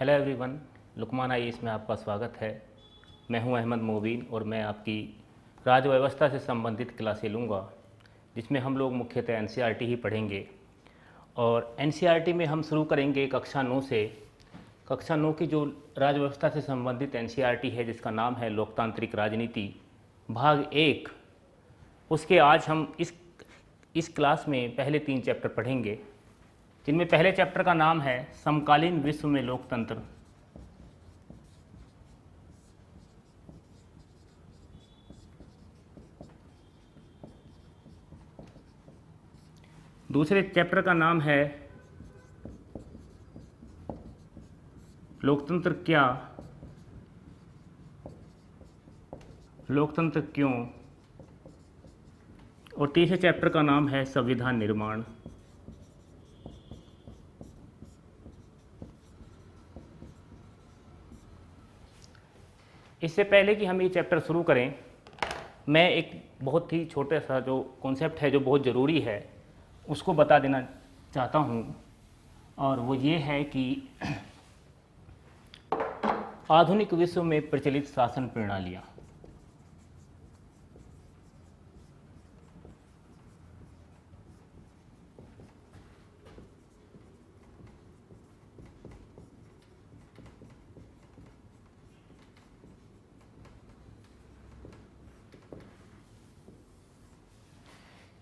Hello everyone, Lukman IAS में आपका स्वागत है। मैं हूं अहमद मोबीन और मैं आपकी राज्य व्यवस्था से संबंधित क्लासें लूँगा, जिसमें हम लोग मुख्यतः एनसीईआरटी ही पढ़ेंगे। और एनसीईआरटी में हम शुरू करेंगे कक्षा 9 से। कक्षा 9 की जो राज्य व्यवस्था से संबंधित एनसीईआरटी है, जिसका नाम है लोकतांत्रिक राजनीति भाग 1, उसके आज हम इस क्लास में पहले 3 चैप्टर पढ़ेंगे, जिनमें पहले चैप्टर का नाम है समकालीन विश्व में लोकतंत्र। दूसरे चैप्टर का नाम है लोकतंत्र क्या, लोकतंत्र क्यों, और तीसरे चैप्टर का नाम है संविधान निर्माण। इससे पहले कि हम ये चैप्टर शुरू करें, मैं एक बहुत ही छोटा सा जो कॉन्सेप्ट है जो बहुत ज़रूरी है उसको बता देना चाहता हूँ, और वो ये है कि आधुनिक विश्व में प्रचलित शासन प्रणालियाँ।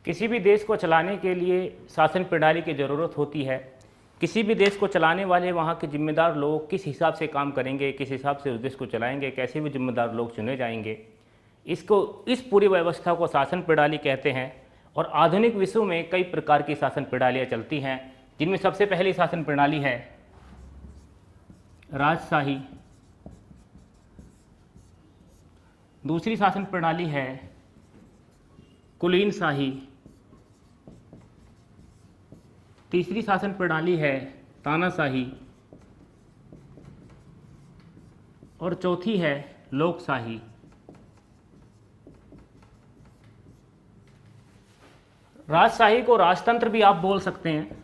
किसी भी देश को चलाने के लिए शासन प्रणाली की ज़रूरत होती है। किसी भी देश को चलाने वाले वहाँ के जिम्मेदार लोग किस हिसाब से काम करेंगे, किस हिसाब से उस देश को चलाएंगे, कैसे भी जिम्मेदार लोग चुने जाएंगे, इस पूरी व्यवस्था को शासन प्रणाली कहते हैं। और आधुनिक विश्व में कई प्रकार की शासन प्रणालियाँ चलती हैं, जिनमें सबसे पहली शासन प्रणाली है राजशाही। दूसरी शासन प्रणाली है कुलीनशाही। तीसरी शासन प्रणाली है तानाशाही, और चौथी है लोकशाही। राजशाही को राजतंत्र भी आप बोल सकते हैं,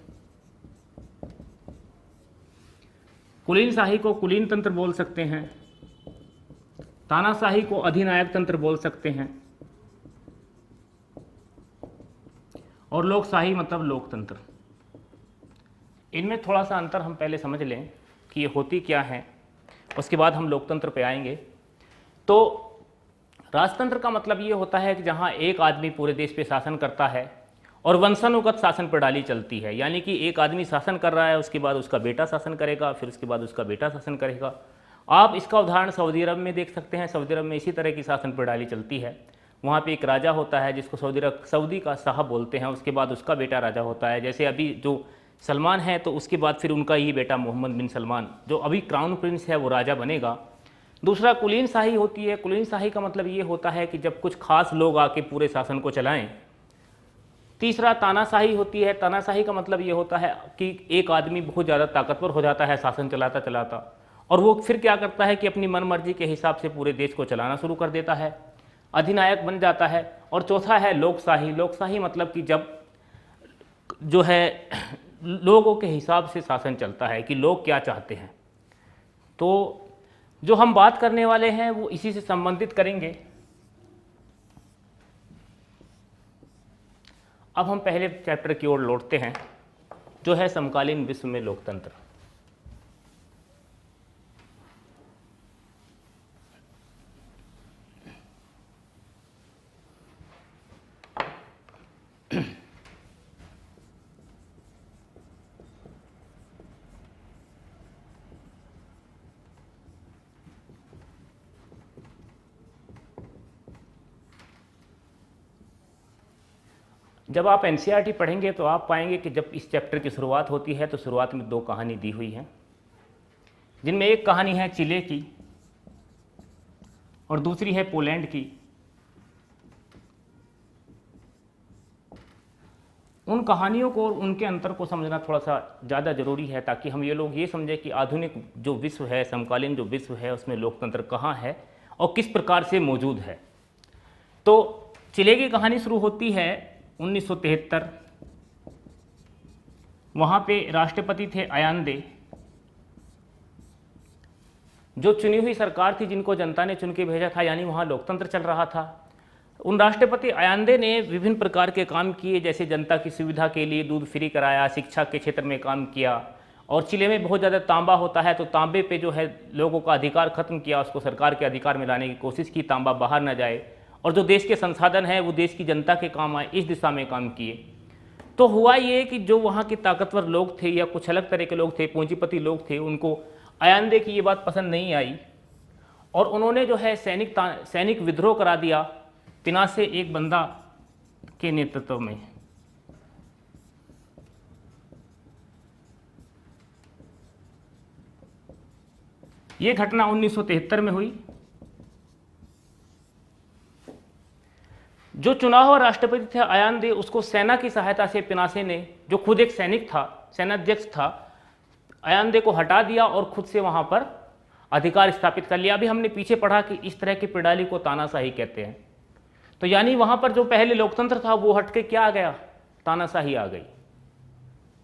कुलीनशाही को कुलीन तंत्र बोल सकते हैं, तानाशाही को अधिनायक तंत्र बोल सकते हैं, और लोकशाही मतलब लोकतंत्र। इनमें थोड़ा सा अंतर हम पहले समझ लें कि ये होती क्या है, उसके बाद हम लोकतंत्र पे आएंगे। तो राजतंत्र का मतलब ये होता है कि जहाँ एक आदमी पूरे देश पे शासन करता है और वंशानुगत शासन प्रणाली चलती है, यानी कि एक आदमी शासन कर रहा है, उसके बाद उसका बेटा शासन करेगा, फिर उसके बाद उसका बेटा शासन करेगा। आप इसका उदाहरण सऊदी अरब में देख सकते हैं। सऊदी अरब में इसी तरह की शासन प्रणाली चलती है। वहाँ पे एक राजा होता है जिसको सऊदी का शाह बोलते हैं, उसके बाद उसका बेटा राजा होता है। जैसे अभी जो सलमान है, तो उसके बाद फिर उनका ही बेटा मोहम्मद बिन सलमान, जो अभी क्राउन प्रिंस है, वो राजा बनेगा। दूसरा कुलीन शाही होती है। कुलीन शाही का मतलब ये होता है कि जब कुछ खास लोग आके पूरे शासन को चलाएं। तीसरा तानाशाही होती है। तानाशाही का मतलब ये होता है कि एक आदमी बहुत ज़्यादा ताकतवर हो जाता है शासन चलाता चलाता, और वो फिर क्या करता है कि अपनी मनमर्जी के हिसाब से पूरे देश को चलाना शुरू कर देता है, अधिनायक बन जाता है। और चौथा है लोकशाही। लोकशाही मतलब कि जब जो है लोगों के हिसाब से शासन चलता है कि लोग क्या चाहते हैं। तो जो हम बात करने वाले हैं वो इसी से संबंधित करेंगे। अब हम पहले चैप्टर की ओर लौटते हैं, जो है समकालीन विश्व में लोकतंत्र। जब आप एनसीईआरटी पढ़ेंगे तो आप पाएंगे कि जब इस चैप्टर की शुरुआत होती है तो शुरुआत में 2 कहानी दी हुई हैं, जिनमें एक कहानी है चिले की और दूसरी है पोलैंड की। उन कहानियों को और उनके अंतर को समझना थोड़ा सा ज़्यादा ज़रूरी है, ताकि हम ये लोग ये समझें कि आधुनिक जो विश्व है, समकालीन जो विश्व है, उसमें लोकतंत्र कहाँ है और किस प्रकार से मौजूद है। तो चिले की कहानी शुरू होती है 1973। वहाँ पे राष्ट्रपति थे अयांदे, जो चुनी हुई सरकार थी, जिनको जनता ने चुन के भेजा था, यानी वहाँ लोकतंत्र चल रहा था। उन राष्ट्रपति आयांदे ने विभिन्न प्रकार के काम किए, जैसे जनता की सुविधा के लिए दूध फ्री कराया, शिक्षा के क्षेत्र में काम किया, और चिले में बहुत ज़्यादा तांबा होता है तो तांबे पे जो है लोगों का अधिकार खत्म किया, उसको सरकार के अधिकार में लाने की कोशिश की, तांबा बाहर न जाए, और जो देश के संसाधन है वो देश की जनता के काम आए, इस दिशा में काम किए। तो हुआ ये कि जो वहाँ के ताकतवर लोग थे या कुछ अलग तरह के लोग थे, पूंजीपति लोग थे, उनको आयांदे की ये बात पसंद नहीं आई और उन्होंने जो है सैनिक विद्रोह करा दिया पिनासे एक बंदा के नेतृत्व में। ये घटना 1973 में हुई। जो चुना हुआ राष्ट्रपति थे आयांदे, उसको सेना की सहायता से पिनासे ने, जो खुद एक सैनिक था, सेनाध्यक्ष था, आयांदे को हटा दिया और खुद से वहां पर अधिकार स्थापित कर लिया। अभी हमने पीछे पढ़ा कि इस तरह की प्रणाली को तानाशाही कहते हैं। तो यानी वहां पर जो पहले लोकतंत्र था वो हटके क्या आ गया, तानाशाही आ गई।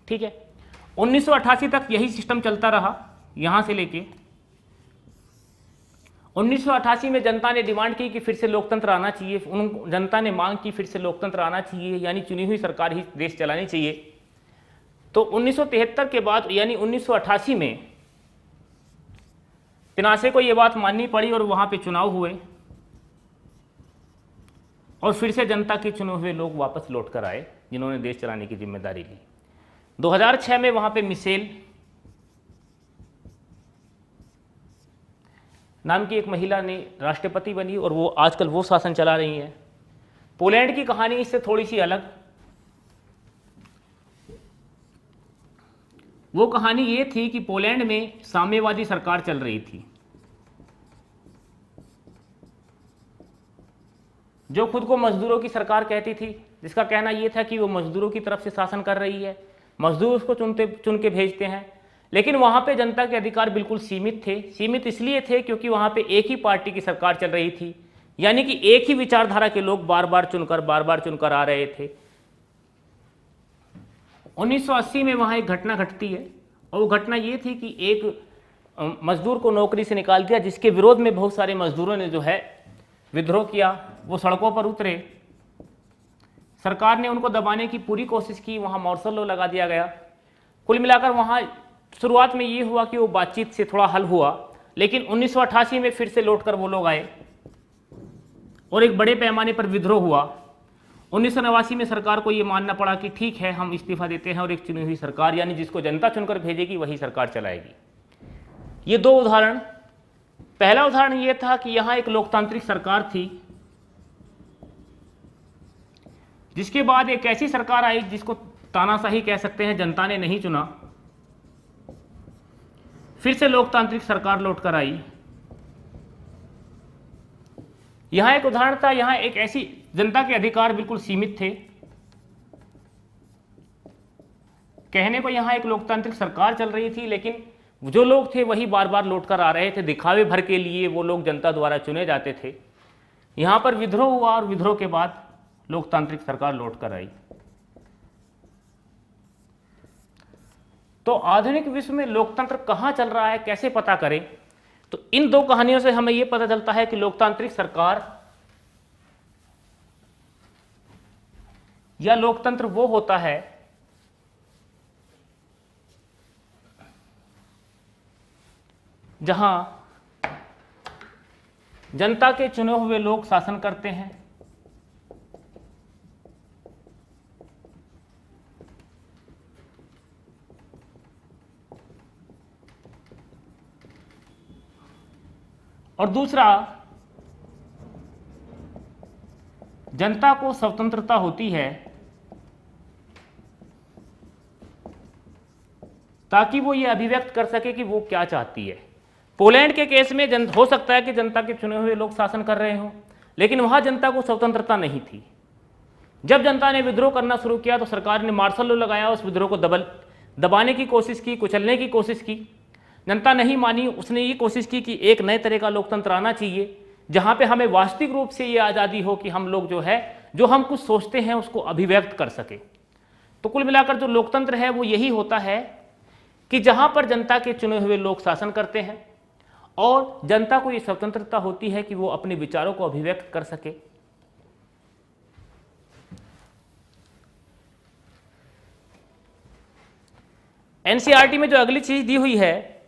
ठीक है, 1988 तक यही सिस्टम चलता रहा। यहां से लेके 1988 में जनता ने डिमांड की कि फिर से लोकतंत्र आना चाहिए। जनता ने मांग की फिर से लोकतंत्र आना चाहिए, यानी चुनी हुई सरकार ही देश चलानी चाहिए। तो 1973 के बाद यानी 1988 में पिनासे को यह बात माननी पड़ी और वहां पे चुनाव हुए और फिर से जनता के चुने हुए लोग वापस लौट कर आए, जिन्होंने देश चलाने की जिम्मेदारी ली। 2006 में वहां पे मिशेल नाम की एक महिला ने राष्ट्रपति बनी और वो आजकल वो शासन चला रही है। पोलैंड की कहानी इससे थोड़ी सी अलग। वो कहानी ये थी कि पोलैंड में साम्यवादी सरकार चल रही थी, जो खुद को मजदूरों की सरकार कहती थी, जिसका कहना यह था कि वो मजदूरों की तरफ से शासन कर रही है, मजदूर उसको चुन के भेजते हैं। लेकिन वहाँ पे जनता के अधिकार बिल्कुल सीमित थे। सीमित इसलिए थे क्योंकि वहाँ पे एक ही पार्टी की सरकार चल रही थी, यानी कि एक ही विचारधारा के लोग बार बार चुनकर आ रहे थे। 1980 में वहाँ एक घटना घटती है और वो घटना ये थी कि एक मजदूर को नौकरी से निकाल दिया, जिसके विरोध में बहुत सारे मजदूरों ने जो है विद्रोह किया। वो सड़कों पर उतरे, सरकार ने उनको दबाने की पूरी कोशिश की, वहाँ मार्शल लॉ लगा दिया गया। कुल मिलाकर वहाँ शुरुआत में ये हुआ कि वो बातचीत से थोड़ा हल हुआ, लेकिन 1988 में फिर से लौटकर वो लोग आए और एक बड़े पैमाने पर विद्रोह हुआ। 1989 में सरकार को ये मानना पड़ा कि ठीक है, हम इस्तीफा देते हैं और एक चुनी हुई सरकार, यानी जिसको जनता चुनकर भेजेगी वही सरकार चलाएगी। ये दो उदाहरण। पहला उदाहरण ये था कि यहाँ एक लोकतांत्रिक सरकार थी, जिसके बाद एक ऐसी सरकार आई जिसको तानाशाही कह सकते हैं, जनता ने नहीं चुना, फिर से लोकतांत्रिक सरकार लौटकर आई। यहां एक उदाहरण था, यहां एक ऐसी जनता के अधिकार बिल्कुल सीमित थे। कहने को यहां एक लोकतांत्रिक सरकार चल रही थी, लेकिन जो लोग थे वही बार बार लौटकर आ रहे थे। दिखावे भर के लिए वो लोग जनता द्वारा चुने जाते थे। यहां पर विद्रोह हुआ और विद्रोह के बाद लोकतांत्रिक सरकार लौटकर आई। तो आधुनिक विश्व में लोकतंत्र कहां चल रहा है, कैसे पता करें? तो इन दो कहानियों से हमें यह पता चलता है कि लोकतांत्रिक सरकार या लोकतंत्र वो होता है जहां जनता के चुने हुए लोग शासन करते हैं और दूसरा, जनता को स्वतंत्रता होती है ताकि वो ये अभिव्यक्त कर सके कि वो क्या चाहती है। पोलैंड के केस में हो सकता है कि जनता के चुने हुए लोग शासन कर रहे हों, लेकिन वहां जनता को स्वतंत्रता नहीं थी। जब जनता ने विद्रोह करना शुरू किया तो सरकार ने मार्शल लॉ लगाया, उस विद्रोह को दबाने की कोशिश की, कुचलने की कोशिश की। जनता नहीं मानी, उसने ये कोशिश की कि एक नए तरह का लोकतंत्र आना चाहिए, जहां पे हमें वास्तविक रूप से ये आज़ादी हो कि हम लोग जो है, जो हम कुछ सोचते हैं उसको अभिव्यक्त कर सके। तो कुल मिलाकर जो लोकतंत्र है वो यही होता है कि जहां पर जनता के चुने हुए लोग शासन करते हैं और जनता को ये स्वतंत्रता होती है कि वो अपने विचारों को अभिव्यक्त कर सके। एनसीईआरटी में जो अगली चीज दी हुई है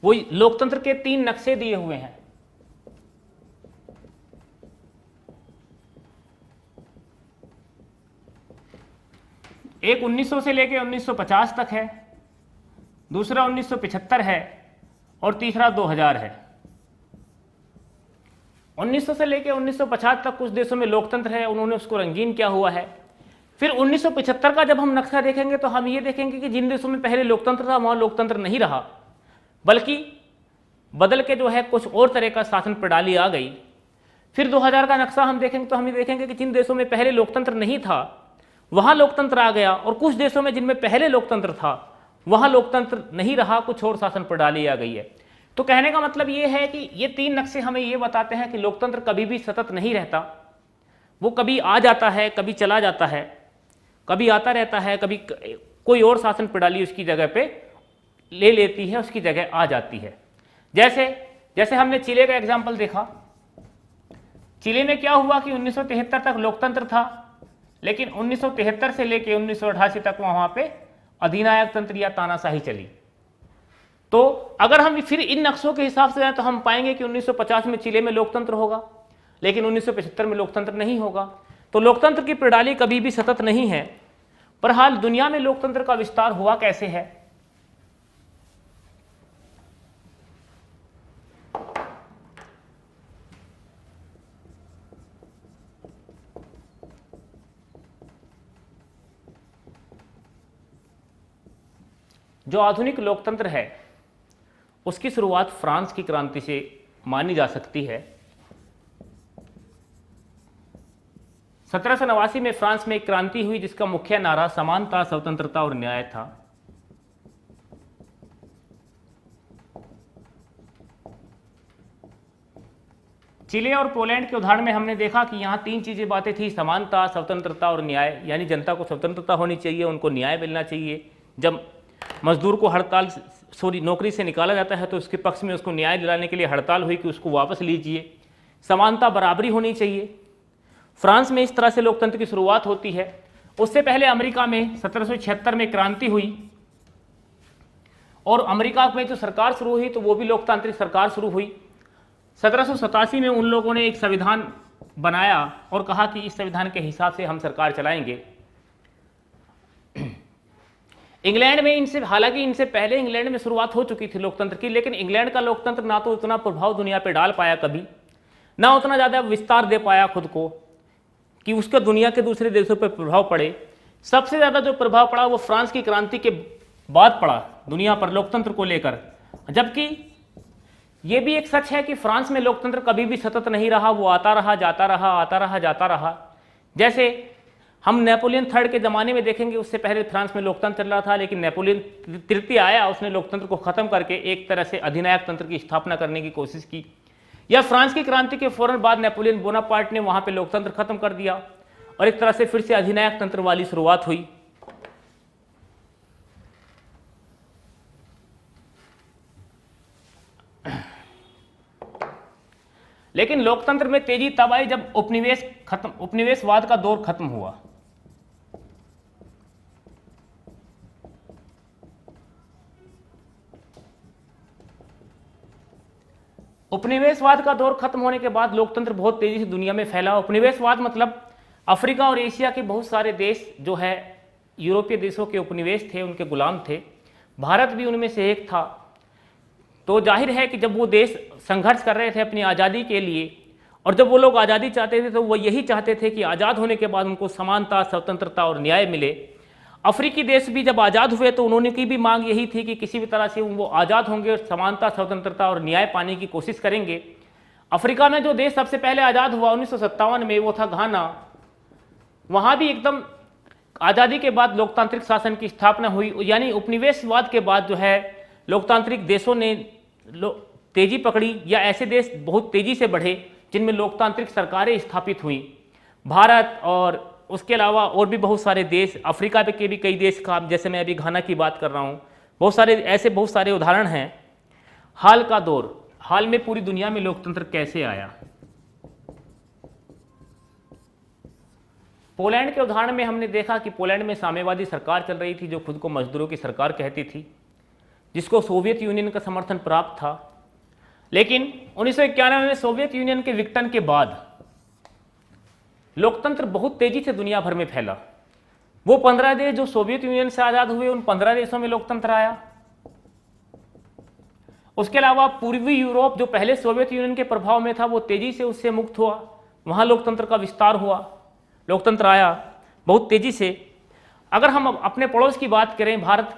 वो लोकतंत्र के 3 नक्शे दिए हुए हैं। एक 1900 से लेकर 1950 तक है, दूसरा 1975 है और तीसरा 2000 है। 1900 से लेकर 1950 तक कुछ देशों में लोकतंत्र है, उन्होंने उसको रंगीन किया हुआ है। फिर 1975 का जब हम नक्शा देखेंगे तो हम ये देखेंगे कि जिन देशों में पहले लोकतंत्र था वहां लोकतंत्र नहीं रहा, बल्कि बदल के जो है कुछ और तरह का शासन प्रणाली आ गई। फिर 2000 का नक्शा हम देखेंगे तो हम ये देखेंगे कि जिन देशों में पहले लोकतंत्र नहीं था वहां लोकतंत्र आ गया, और कुछ देशों में जिनमें पहले लोकतंत्र था वहां लोकतंत्र नहीं रहा, कुछ और शासन प्रणाली आ गई है। तो कहने का मतलब ये है कि ये 3 नक्शे हमें ये बताते हैं कि लोकतंत्र कभी भी सतत नहीं रहता, वो कभी आ जाता है, कभी चला जाता है, कभी आता रहता है, कभी कोई और शासन प्रणाली उसकी जगह पे ले लेती है, उसकी जगह आ जाती है। जैसे हमने चिले का एग्जाम्पल देखा। चिले में क्या हुआ कि 1973 तक लोकतंत्र था, लेकिन 1973 से लेकर 1988 तक वहां पे अधिनायक तंत्र या तानाशाही चली। तो अगर हम फिर इन नक्शों के हिसाब से जाएं तो हम पाएंगे कि 1950 में चिले में लोकतंत्र होगा, लेकिन 1975 में लोकतंत्र नहीं होगा। तो लोकतंत्र की प्रणाली कभी भी सतत नहीं है। पर हाल दुनिया में लोकतंत्र का विस्तार हुआ कैसे है? जो आधुनिक लोकतंत्र है उसकी शुरुआत फ्रांस की क्रांति से मानी जा सकती है। 1789 में फ्रांस में एक क्रांति हुई जिसका मुख्य नारा समानता, स्वतंत्रता और न्याय था। चिले और पोलैंड के उदाहरण में हमने देखा कि यहाँ 3 चीजें बातें थी, समानता, स्वतंत्रता और न्याय। यानी जनता को स्वतंत्रता होनी चाहिए, उनको न्याय मिलना चाहिए। जब मजदूर को नौकरी से निकाला जाता है तो उसके पक्ष में उसको न्याय दिलाने के लिए हड़ताल हुई कि उसको वापस लीजिए। समानता, बराबरी होनी चाहिए। फ्रांस में इस तरह से लोकतंत्र की शुरुआत होती है। उससे पहले अमेरिका में 1776 में क्रांति हुई, और अमेरिका में जो सरकार शुरू हुई तो वो भी लोकतांत्रिक सरकार शुरू हुई। 1787 में उन लोगों ने एक संविधान बनाया और कहा कि इस संविधान के हिसाब से हम सरकार चलाएंगे। इंग्लैंड में हालांकि इनसे पहले इंग्लैंड में शुरुआत हो चुकी थी लोकतंत्र की, लेकिन इंग्लैंड का लोकतंत्र ना तो उतना प्रभाव दुनिया पे डाल पाया कभी, ना उतना ज़्यादा विस्तार दे पाया खुद को कि उसका दुनिया के दूसरे देशों पर प्रभाव पड़े। सबसे ज़्यादा जो प्रभाव पड़ा वो फ्रांस की क्रांति के बाद पड़ा दुनिया पर लोकतंत्र को लेकर। जबकि ये भी एक सच है कि फ्रांस में लोकतंत्र कभी भी सतत नहीं रहा, वो आता रहा, जाता रहा, आता रहा, जाता रहा। जैसे हम नेपोलियन III के ज़माने में देखेंगे, उससे पहले फ्रांस में लोकतंत्र चल रहा था, लेकिन नेपोलियन तृतीय आया, उसने लोकतंत्र को ख़त्म करके एक तरह से अधिनायक तंत्र की स्थापना करने की कोशिश की। या फ्रांस की क्रांति के फौरन बाद नेपोलियन बोनापार्ट ने वहाँ पे लोकतंत्र खत्म कर दिया और एक तरह से फिर से अधिनायक तंत्र वाली शुरुआत हुई। लेकिन लोकतंत्र में तेजी तब आई जब उपनिवेशवाद का दौर खत्म हुआ। उपनिवेशवाद का दौर खत्म होने के बाद लोकतंत्र बहुत तेजी से दुनिया में फैला। उपनिवेशवाद मतलब अफ्रीका और एशिया के बहुत सारे देश जो है यूरोपीय देशों के उपनिवेश थे, उनके गुलाम थे। भारत भी उनमें से एक था। तो जाहिर है कि जब वो देश संघर्ष कर रहे थे अपनी आज़ादी के लिए, और जब वो लोग आज़ादी चाहते थे तो वो यही चाहते थे कि आज़ाद होने के बाद उनको समानता, स्वतंत्रता और न्याय मिले। अफ्रीकी देश भी जब आज़ाद हुए तो उन्होंने की भी मांग यही थी कि किसी भी तरह से वो आज़ाद होंगे और समानता, स्वतंत्रता और न्याय पाने की कोशिश करेंगे। अफ्रीका में जो देश सबसे पहले आज़ाद हुआ 1957 में, वो था घाना। वहाँ भी एकदम आज़ादी के बाद लोकतांत्रिक शासन की स्थापना हुई। यानी उपनिवेशवाद के बाद जो है लोकतांत्रिक देशों ने तेजी पकड़ी, या ऐसे देश बहुत तेजी से बढ़े जिनमें लोकतांत्रिक सरकारें स्थापित हुई। भारत और उसके अलावा और भी बहुत सारे देश, अफ्रीका के भी कई देश का, जैसे मैं अभी घाना की बात कर रहा हूँ, बहुत सारे उदाहरण हैं। हाल का दौर, हाल में पूरी दुनिया में लोकतंत्र कैसे आया। पोलैंड के उदाहरण में हमने देखा कि पोलैंड में साम्यवादी सरकार चल रही थी जो खुद को मजदूरों की सरकार कहती थी, जिसको सोवियत यूनियन का समर्थन प्राप्त था। लेकिन 1991 में सोवियत यूनियन के विघटन के बाद लोकतंत्र बहुत तेजी से दुनिया भर में फैला। वो 15 देश जो सोवियत यूनियन से आजाद हुए, उन 15 देशों में लोकतंत्र आया। उसके अलावा पूर्वी यूरोप जो पहले सोवियत यूनियन के प्रभाव में था, वो तेजी से उससे मुक्त हुआ, वहां लोकतंत्र का विस्तार हुआ, लोकतंत्र आया बहुत तेजी से। अगर हम अपने पड़ोस की बात करें, भारत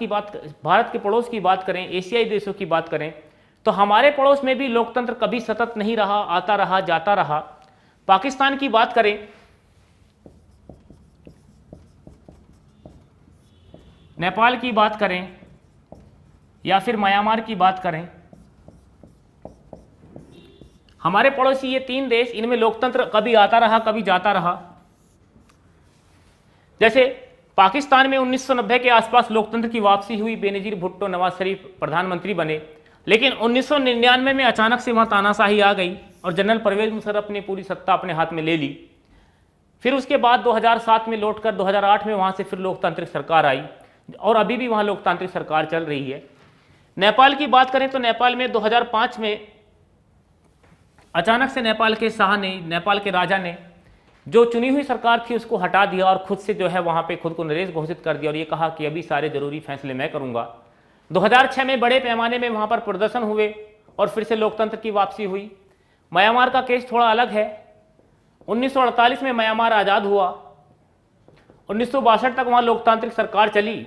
के पड़ोस की बात करें, एशियाई देशों की बात करें, तो हमारे पड़ोस में भी लोकतंत्र कभी सतत नहीं रहा, आता रहा, जाता रहा। पाकिस्तान की बात करें, नेपाल की बात करें, या फिर म्यांमार की बात करें, हमारे पड़ोसी ये 3 देश, इनमें लोकतंत्र कभी आता रहा, कभी जाता रहा। जैसे पाकिस्तान में 1990 के आसपास लोकतंत्र की वापसी हुई, बेनजीर भुट्टो नवाज शरीफ प्रधानमंत्री बने। लेकिन 1999 में अचानक से वहां तानाशाही आ गई और जनरल परवेज मुशर्रफ ने पूरी सत्ता अपने हाथ में ले ली। फिर उसके बाद 2007 में लौटकर 2008 में वहां से फिर लोकतांत्रिक सरकार आई और अभी भी वहां लोकतांत्रिक सरकार चल रही है। नेपाल की बात करें तो नेपाल में 2005 में अचानक से नेपाल के राजा ने जो चुनी हुई सरकार थी उसको हटा दिया और खुद से जो है वहां पे खुद को नरेश घोषित कर दिया और ये कहा कि अभी सारे जरूरी फैसले मैं करूंगा। 2006 में बड़े पैमाने में वहां पर प्रदर्शन हुए और फिर से लोकतंत्र की वापसी हुई। म्यांमार का केस थोड़ा अलग है। 1948 में म्यांमार आज़ाद हुआ, 1962 तक वहां लोकतांत्रिक सरकार चली,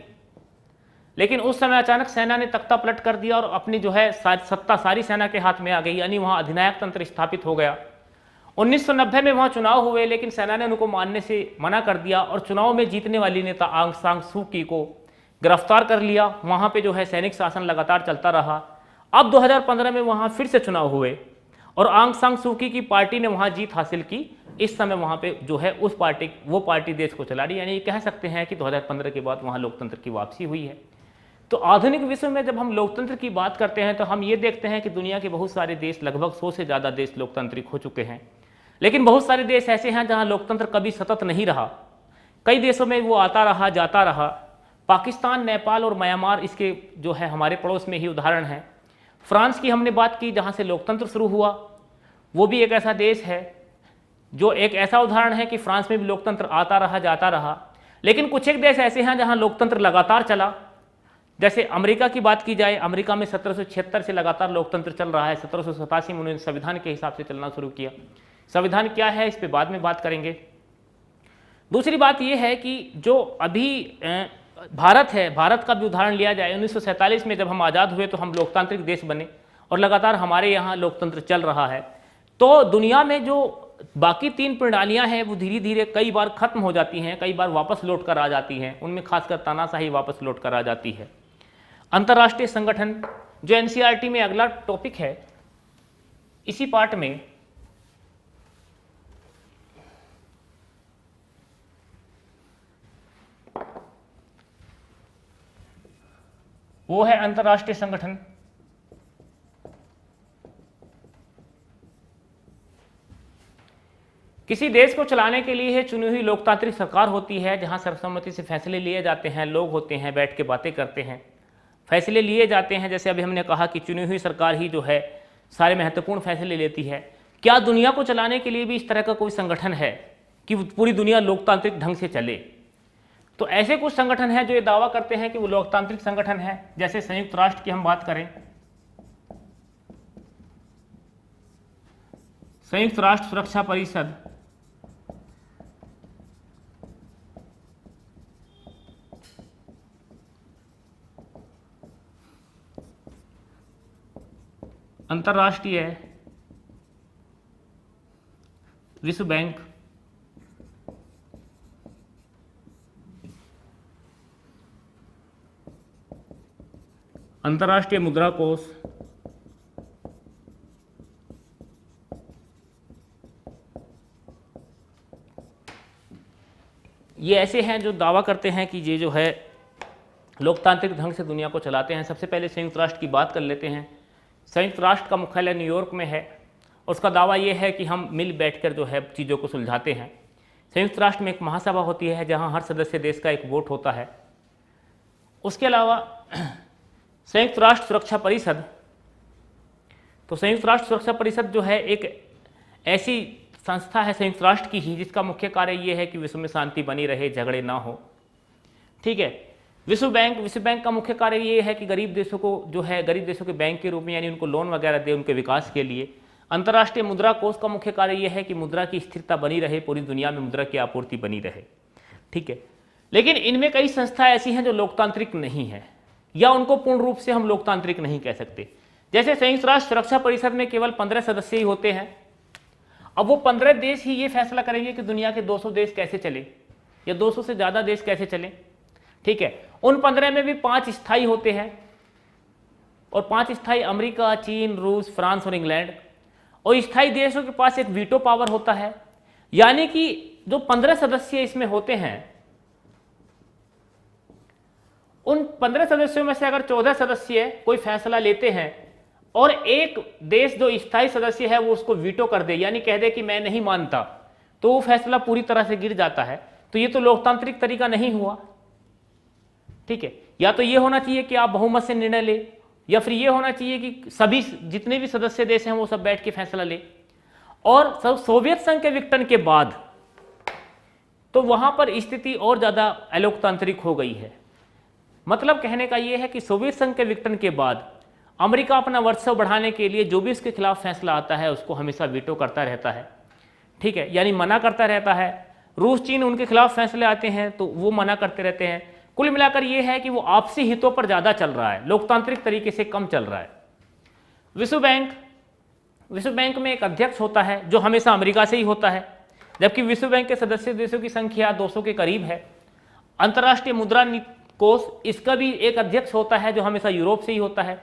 लेकिन उस समय अचानक सेना ने तख्ता पलट कर दिया और अपनी जो है सत्ता सारी सेना के हाथ में आ गई, यानी वहां अधिनायक तंत्र स्थापित हो गया। 1990 में वहां चुनाव हुए, लेकिन सेना ने उनको मानने से मना कर दिया और चुनाव में जीतने वाली नेता आंग सान सू की को गिरफ्तार कर लिया। वहां पे जो है सैनिक शासन लगातार चलता रहा। अब 2015 में वहां फिर से चुनाव हुए और आंग सान सू की पार्टी ने वहां जीत हासिल की। इस समय वहां पे जो है वो पार्टी देश को चला रही है, यानी कह सकते हैं कि 2015 के बाद वहां लोकतंत्र की वापसी हुई है। तो आधुनिक विश्व में जब हम लोकतंत्र की बात करते हैं तो हम ये देखते हैं कि दुनिया के बहुत सारे देश, लगभग 100 से ज़्यादा देश लोकतांत्रिक हो चुके हैं, लेकिन बहुत सारे देश ऐसे हैं जहां लोकतंत्र कभी सतत नहीं रहा। कई देशों में वो आता रहा, जाता रहा। पाकिस्तान, नेपाल और म्यांमार इसके जो है हमारे पड़ोस में ही उदाहरण हैं। फ्रांस की हमने बात की जहां से लोकतंत्र शुरू हुआ, वो भी एक ऐसा देश है जो एक ऐसा उदाहरण है कि फ्रांस में भी लोकतंत्र आता रहा, जाता रहा। लेकिन कुछ एक देश ऐसे हैं जहां लोकतंत्र लगातार चला। जैसे अमेरिका की बात की जाए, अमेरिका में 1776 से लगातार लोकतंत्र चल रहा है। 1787 में उन्होंने संविधान के हिसाब से चलना शुरू किया। संविधान क्या है इस पे बाद में बात करेंगे। दूसरी बात यह है कि जो अभी भारत है, भारत का भी उदाहरण लिया जाए, 1947 में जब हम आज़ाद हुए तो हम लोकतांत्रिक देश बने और लगातार हमारे यहाँ लोकतंत्र चल रहा है। तो दुनिया में जो बाकी 3 प्रणालियाँ हैं वो धीरे धीरे कई बार खत्म हो जाती हैं, कई बार वापस लौट कर आ जाती हैं। उनमें खासकर तानाशाही वापस लौट कर आ जाती है। अंतर्राष्ट्रीय संगठन जो एनसीईआरटी में अगला टॉपिक है, इसी पार्ट में वो है अंतर्राष्ट्रीय संगठन। किसी देश को चलाने के लिए चुनी हुई लोकतांत्रिक सरकार होती है जहां सर्वसम्मति से फैसले लिए जाते हैं, लोग होते हैं, बैठ के बातें करते हैं, फैसले लिए जाते हैं। जैसे अभी हमने कहा कि चुनी हुई सरकार ही जो है सारे महत्वपूर्ण फैसले लेती है। क्या दुनिया को चलाने के लिए भी इस तरह का कोई संगठन है कि पूरी दुनिया लोकतांत्रिक ढंग से चले? तो ऐसे कुछ संगठन हैं जो ये दावा करते हैं कि वो लोकतांत्रिक संगठन है। जैसे संयुक्त राष्ट्र की हम बात करें, संयुक्त राष्ट्र सुरक्षा परिषद, अंतर्राष्ट्रीय विश्व बैंक, अंतर्राष्ट्रीय मुद्रा कोष, ये ऐसे हैं जो दावा करते हैं कि ये जो है लोकतांत्रिक ढंग से दुनिया को चलाते हैं। सबसे पहले संयुक्त राष्ट्र की बात कर लेते हैं। संयुक्त राष्ट्र का मुख्यालय न्यूयॉर्क में है। उसका दावा ये है कि हम मिल बैठकर जो है चीज़ों को सुलझाते हैं। संयुक्त राष्ट्र में एक महासभा होती है जहां हर सदस्य देश का एक वोट होता है। उसके अलावा संयुक्त राष्ट्र सुरक्षा परिषद, तो संयुक्त राष्ट्र सुरक्षा परिषद जो है एक ऐसी संस्था है संयुक्त राष्ट्र की ही जिसका मुख्य कार्य ये है कि विश्व में शांति बनी रहे, झगड़े ना हो। ठीक है। विश्व बैंक का मुख्य कार्य ये है कि गरीब देशों को जो है गरीब देशों के बैंक के रूप में यानी उनको लोन वगैरह दे उनके विकास के लिए। अंतर्राष्ट्रीय मुद्रा कोष का मुख्य कार्य यह है कि मुद्रा की स्थिरता बनी रहे, पूरी दुनिया में मुद्रा की आपूर्ति बनी रहे। ठीक है। लेकिन इनमें कई संस्थाएं ऐसी हैं जो लोकतांत्रिक नहीं है या उनको पूर्ण रूप से हम लोकतांत्रिक नहीं कह सकते। जैसे संयुक्त राष्ट्र सुरक्षा परिषद में केवल 15 सदस्य ही होते हैं। अब वो 15 देश ही ये फैसला करेंगे कि दुनिया के 200 देश कैसे चले या 200 से ज़्यादा देश कैसे चले। ठीक है। उन 15 में भी 5 स्थायी होते हैं और 5 स्थायी अमेरिका, चीन, रूस, फ्रांस और इंग्लैंड। और स्थायी देशों के पास एक वीटो पावर होता है, यानी कि जो 15 सदस्य इसमें होते हैं उन 15 सदस्यों में से अगर 14 सदस्य कोई फैसला लेते हैं और एक देश जो स्थायी सदस्य है वो उसको वीटो कर दे यानी कह दे कि मैं नहीं मानता, तो वो फैसला पूरी तरह से गिर जाता है। तो ये तो लोकतांत्रिक तरीका नहीं हुआ। ठीक है। या तो ये होना चाहिए कि आप बहुमत से निर्णय ले या फिर ये होना चाहिए कि सभी जितने भी सदस्य देश हैं वो सब बैठ के फैसला ले। और सब सोवियत संघ के विघटन के बाद तो वहां पर स्थिति और ज्यादा अलोकतांत्रिक हो गई है। मतलब कहने का ये है कि सोवियत संघ के विघटन के बाद अमेरिका अपना वर्चस्व बढ़ाने के लिए जो भी उसके खिलाफ फैसला आता है उसको हमेशा वीटो करता रहता है। ठीक है। यानी मना करता रहता है। रूस, चीन उनके खिलाफ फैसले आते हैं तो वो मना करते रहते हैं। कुल मिलाकर यह है कि वो आपसी हितों पर ज्यादा चल रहा है, लोकतांत्रिक तरीके से कम चल रहा है। विश्व बैंक में एक अध्यक्ष होता है जो हमेशा अमेरिका से ही होता है, जबकि विश्व बैंक के सदस्य देशों की संख्या 200 के करीब है। अंतर्राष्ट्रीय मुद्रा कोष, इसका भी एक अध्यक्ष होता है जो हमेशा यूरोप से ही होता है।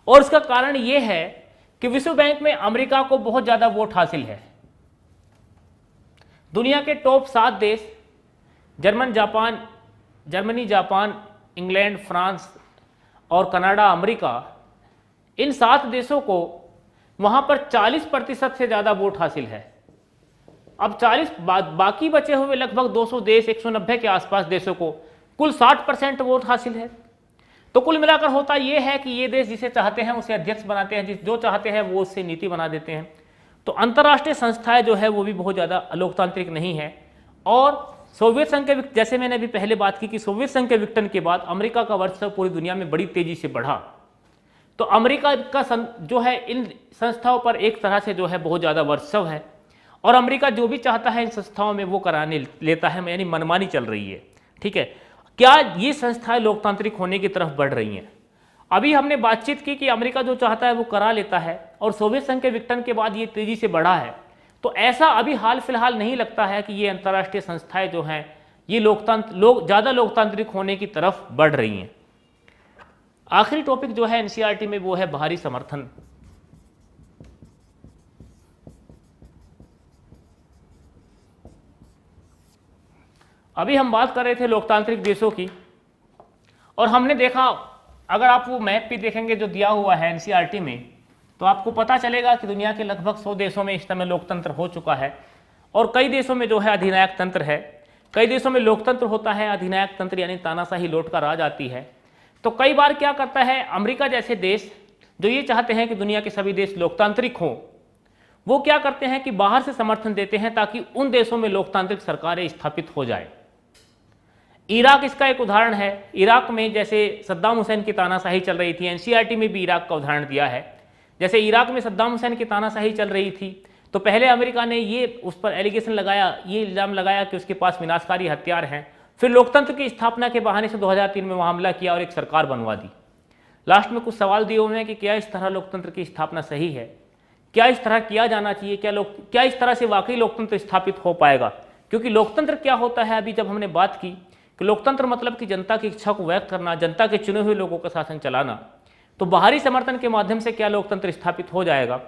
और इसका कारण यह है कि विश्व बैंक में अमेरिका को बहुत ज्यादा वोट हासिल है। दुनिया के टॉप 7 देश जर्मनी, जापान, इंग्लैंड, फ्रांस और कनाडा, अमेरिका, इन 7 देशों को वहां पर 40% से ज्यादा वोट हासिल है। अब 40 बाकी बचे हुए लगभग 200 देश, 190 के आसपास देशों को कुल 60% वोट हासिल है। तो कुल मिलाकर होता यह है कि ये देश जिसे चाहते हैं उसे अध्यक्ष बनाते हैं, जो चाहते हैं वो उससे नीति बना देते हैं। तो अंतर्राष्ट्रीय संस्थाएं जो है वो भी बहुत ज़्यादा लोकतांत्रिक नहीं है। और सोवियत संघ के जैसे मैंने अभी पहले बात की कि सोवियत संघ के विघटन के बाद अमेरिका का वर्चस्व पूरी दुनिया में बड़ी तेजी से बढ़ा। तो अमेरिका का जो है इन संस्थाओं पर एक तरह से जो है बहुत ज़्यादा वर्चस्व है और अमेरिका जो भी चाहता है इन संस्थाओं में वो कराने लेता है, यानी मनमानी चल रही है। ठीक है। क्या ये संस्थाएं लोकतांत्रिक होने की तरफ बढ़ रही हैं? अभी हमने बातचीत की कि अमेरिका जो चाहता है वो करा लेता है और सोवियत संघ के विघटन के बाद ये तेजी से बढ़ा है। तो ऐसा अभी हाल फिलहाल नहीं लगता है कि ये अंतर्राष्ट्रीय संस्थाएं जो हैं ये ज़्यादा लोकतांत्रिक होने की तरफ बढ़ रही हैं। आखिरी टॉपिक जो है एनसीईआरटी में वो है बाहरी समर्थन। अभी हम बात कर रहे थे लोकतांत्रिक देशों की और हमने देखा, अगर आप वो मैप भी देखेंगे जो दिया हुआ है एनसीईआरटी में, तो आपको पता चलेगा कि दुनिया के लगभग 100 देशों में इस समय लोकतंत्र हो चुका है और कई देशों में जो है अधिनायक तंत्र है। कई देशों में लोकतंत्र होता है, अधिनायक तंत्र यानी तानाशाही लौट कर राज आती है। तो कई बार क्या करता है अमेरिका जैसे देश जो ये चाहते हैं कि दुनिया के सभी देश लोकतांत्रिक हों, वो क्या करते हैं कि बाहर से समर्थन देते हैं ताकि उन देशों में लोकतांत्रिक सरकारें स्थापित हो जाए। इराक इसका एक उदाहरण है। इराक में जैसे सद्दाम हुसैन की तानाशाही चल रही थी, एनसीईआरटी में भी इराक का उदाहरण दिया है। जैसे इराक में सद्दाम हुसैन की तानाशाही चल रही थी तो पहले अमेरिका ने ये उस पर एलिगेशन लगाया, ये इल्ज़ाम लगाया कि उसके पास विनाशकारी हथियार हैं। फिर लोकतंत्र की स्थापना के बहाने से 2003 में वहाँ हमला किया और एक सरकार बनवा दी। लास्ट में कुछ सवाल दिए हुए हैं कि क्या इस तरह लोकतंत्र की स्थापना सही है, क्या इस तरह किया जाना चाहिए, क्या इस तरह से वाकई लोकतंत्र स्थापित हो पाएगा। क्योंकि लोकतंत्र क्या होता है, अभी जब हमने बात की कि लोकतंत्र मतलब कि जनता की इच्छा को व्यक्त करना, जनता के चुने हुए लोगों का शासन चलाना, तो बाहरी समर्थन के माध्यम से क्या लोकतंत्र स्थापित हो जाएगा।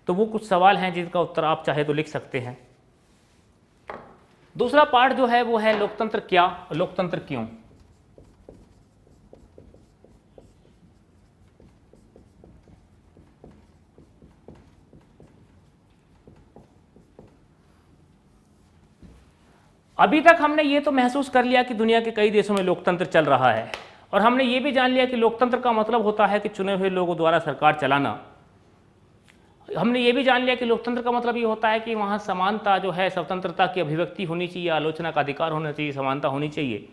तो वो कुछ सवाल हैं जिनका उत्तर आप चाहे तो लिख सकते हैं। दूसरा पार्ट जो है वो है लोकतंत्र क्या, लोकतंत्र क्यों। अभी तक हमने ये तो महसूस कर लिया कि दुनिया के कई देशों में लोकतंत्र चल रहा है, और हमने ये भी जान लिया कि लोकतंत्र का मतलब होता है कि चुने हुए लोगों द्वारा सरकार चलाना। हमने ये भी जान लिया कि लोकतंत्र का मतलब ये होता है कि वहाँ समानता जो है, स्वतंत्रता की अभिव्यक्ति होनी चाहिए, आलोचना का अधिकार होना चाहिए, समानता होनी चाहिए।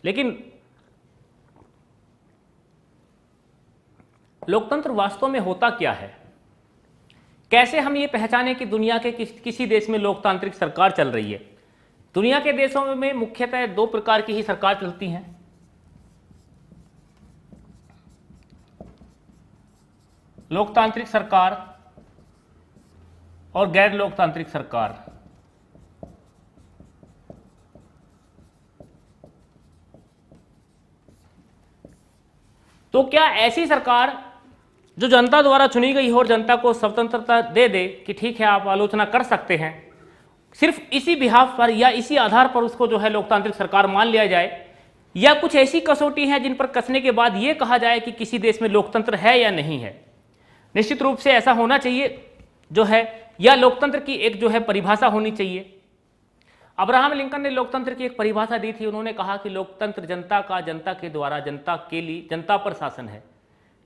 लेकिन लोकतंत्र वास्तव में होता क्या है? कैसे हम ये पहचानें कि दुनिया के किसी देश में लोकतांत्रिक सरकार चल रही है? दुनिया के देशों में मुख्यतः दो प्रकार की ही सरकार चलती हैं। लोकतांत्रिक सरकार और गैर लोकतांत्रिक सरकार। तो क्या ऐसी सरकार जो जनता द्वारा चुनी गई हो और जनता को स्वतंत्रता दे दे कि ठीक है आप आलोचना कर सकते हैं, सिर्फ इसी बिहाफ पर या इसी आधार पर उसको जो है लोकतांत्रिक सरकार मान लिया जाए, या कुछ ऐसी कसौटी हैं जिन पर कसने के बाद यह कहा जाए कि किसी देश में लोकतंत्र है या नहीं है? निश्चित रूप से ऐसा होना चाहिए जो है, या लोकतंत्र की एक जो है परिभाषा होनी चाहिए। अब्राहम लिंकन ने लोकतंत्र की एक परिभाषा दी थी। उन्होंने कहा कि लोकतंत्र जनता का, जनता के द्वारा, जनता के लिए, जनता पर शासन है।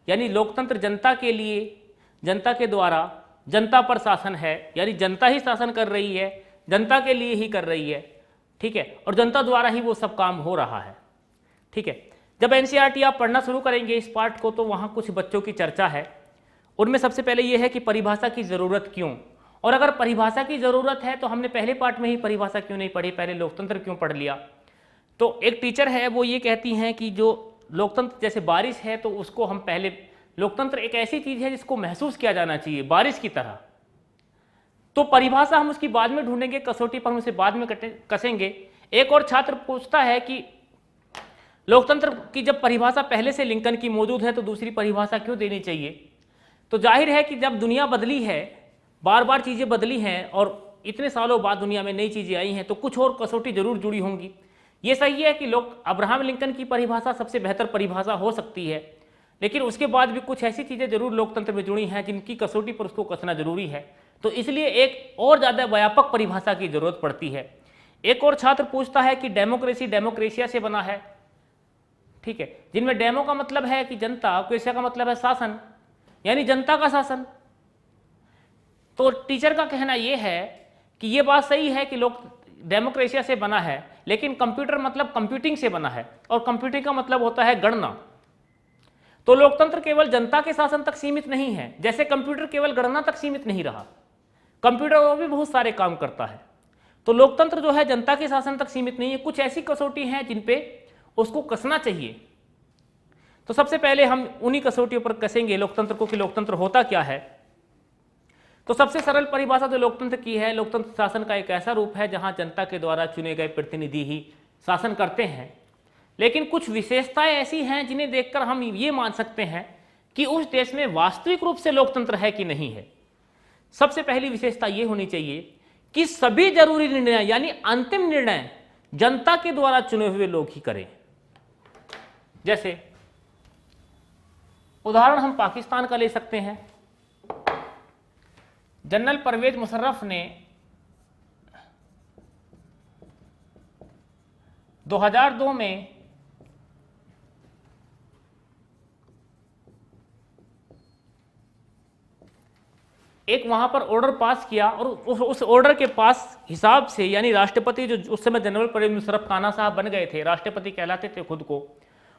यानी लोकतंत्र जनता के लिए, जनता के द्वारा, जनता पर शासन है, यानी जनता ही शासन कर रही है, जनता के लिए ही कर रही है, ठीक है, और जनता द्वारा ही वो सब काम हो रहा है, ठीक है। जब एनसीईआरटी आप पढ़ना शुरू करेंगे इस पार्ट को, तो वहाँ कुछ बच्चों की चर्चा है। उनमें सबसे पहले ये है कि परिभाषा की ज़रूरत क्यों, और अगर परिभाषा की ज़रूरत है तो हमने पहले पार्ट में ही परिभाषा क्यों नहीं पढ़ी, पहले लोकतंत्र क्यों पढ़ लिया? तो एक टीचर है वो ये कहती हैं कि जो लोकतंत्र जैसे बारिश है, तो उसको हम पहले, लोकतंत्र एक ऐसी चीज़ है जिसको महसूस किया जाना चाहिए बारिश की तरह। तो परिभाषा हम उसकी बाद में ढूंढेंगे, कसौटी पर हम उसे बाद में कसेंगे। एक और छात्र पूछता है कि लोकतंत्र की जब परिभाषा पहले से लिंकन की मौजूद है तो दूसरी परिभाषा क्यों देनी चाहिए? तो जाहिर है कि जब दुनिया बदली है, बार बार चीज़ें बदली हैं और इतने सालों बाद दुनिया में नई चीज़ें आई हैं, तो कुछ और कसौटी जरूर जुड़ी होंगी। ये सही है कि अब्राहम लिंकन की परिभाषा सबसे बेहतर परिभाषा हो सकती है, लेकिन उसके बाद भी कुछ ऐसी चीज़ें जरूर लोकतंत्र में जुड़ी हैं जिनकी कसौटी पर उसको कसना जरूरी है। तो इसलिए एक और ज़्यादा व्यापक परिभाषा की जरूरत पड़ती है। एक और छात्र पूछता है कि डेमोक्रेसी डेमोक्रेशिया से बना है, ठीक है, जिनमें डेमो का मतलब है कि जनता, क्रेशिया का मतलब है शासन, यानी जनता का शासन। तो टीचर का कहना यह है कि यह बात सही है कि लोग डेमोक्रेशिया से बना है, लेकिन कंप्यूटर मतलब कंप्यूटिंग से बना है, और कंप्यूटिंग का मतलब होता है गणना। तो लोकतंत्र केवल जनता के शासन तक सीमित नहीं है, जैसे कंप्यूटर केवल गणना तक सीमित नहीं रहा, कंप्यूटर और भी बहुत सारे काम करता है। तो लोकतंत्र जो है जनता के शासन तक सीमित नहीं है, कुछ ऐसी कसौटी हैं जिन पे उसको कसना चाहिए। तो सबसे पहले हम उन्हीं कसौटियों पर कसेंगे लोकतंत्र को कि लोकतंत्र होता क्या है। तो सबसे सरल परिभाषा जो लोकतंत्र की है, लोकतंत्र शासन का एक ऐसा रूप है जहां जनता के द्वारा चुने गए प्रतिनिधि ही शासन करते हैं, लेकिन कुछ विशेषताएं ऐसी हैं जिन्हें देखकर हम ये मान सकते हैं कि उस देश में वास्तविक रूप से लोकतंत्र है कि नहीं है। सबसे पहली विशेषता ये होनी चाहिए कि सभी जरूरी निर्णय यानी अंतिम निर्णय जनता के द्वारा चुने हुए लोग ही करें। जैसे उदाहरण हम पाकिस्तान का ले सकते हैं। जनरल परवेज मुशर्रफ ने 2002 में एक वहां पर ऑर्डर पास किया, और उस ऑर्डर के पास हिसाब से, यानी राष्ट्रपति जो उस समय जनरल परवेज मुशर्रफ खाना साहब बन गए थे, राष्ट्रपति कहलाते थे खुद को,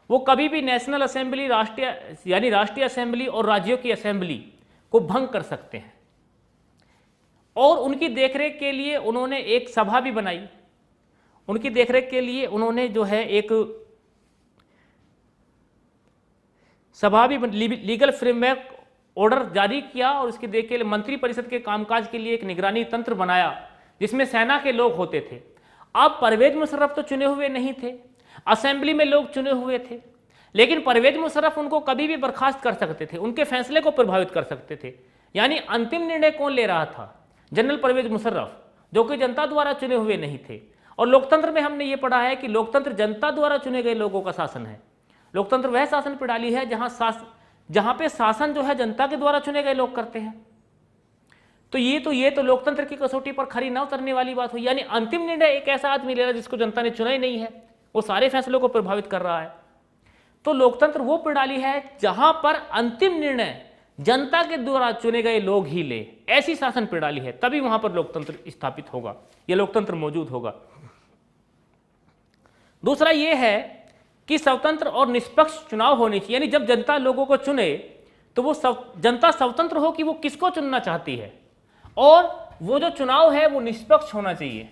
वो कभी भी नेशनल असेंबली, राष्ट्रीय असेंबली और राज्यों की असेंबली को भंग कर सकते हैं। और उनकी देखरेख के लिए उन्होंने एक सभा भी बनाई। उनकी देखरेख के लिए उन्होंने जो है एक सभा भी, लीगल फ्रेमवर्क ऑर्डर जारी किया, और उसकी देख के मंत्रिपरिषद के कामकाज के लिए एक निगरानी तंत्र बनाया जिसमें सेना के लोग होते थे। अब परवेज मुशर्रफ तो चुने हुए नहीं थे, असेंबली में लोग चुने हुए थे, लेकिन परवेज मुशर्रफ उनको कभी भी बर्खास्त कर सकते थे, उनके फैसले को प्रभावित कर सकते थे। यानी अंतिम निर्णय कौन ले रहा था? जनरल परवेज मुशर्रफ, जो कि जनता द्वारा चुने हुए नहीं थे। और लोकतंत्र में हमने ये पढ़ा है कि लोकतंत्र जनता द्वारा चुने गए लोगों का शासन है। लोकतंत्र वह शासन प्रणाली है जहां पे शासन जो है जनता के द्वारा चुने गए लोग करते हैं। तो ये तो लोकतंत्र की कसौटी पर खरी न उतरने वाली बात हुई। यानी अंतिम निर्णय एक ऐसा आदमी ले रहा है जिसको जनता ने चुना ही नहीं है, वो सारे फैसलों को प्रभावित कर रहा है। तो लोकतंत्र वो प्रणाली है जहां पर अंतिम निर्णय जनता के द्वारा चुने गए लोग ही ले, ऐसी शासन प्रणाली है, तभी वहां पर लोकतंत्र स्थापित होगा, यह लोकतंत्र मौजूद होगा। दूसरा यह है कि स्वतंत्र और निष्पक्ष चुनाव होने चाहिए। यानी जब जनता लोगों को चुने तो वो जनता स्वतंत्र हो कि वो किसको चुनना चाहती है, और वो जो चुनाव है वो निष्पक्ष होना चाहिए।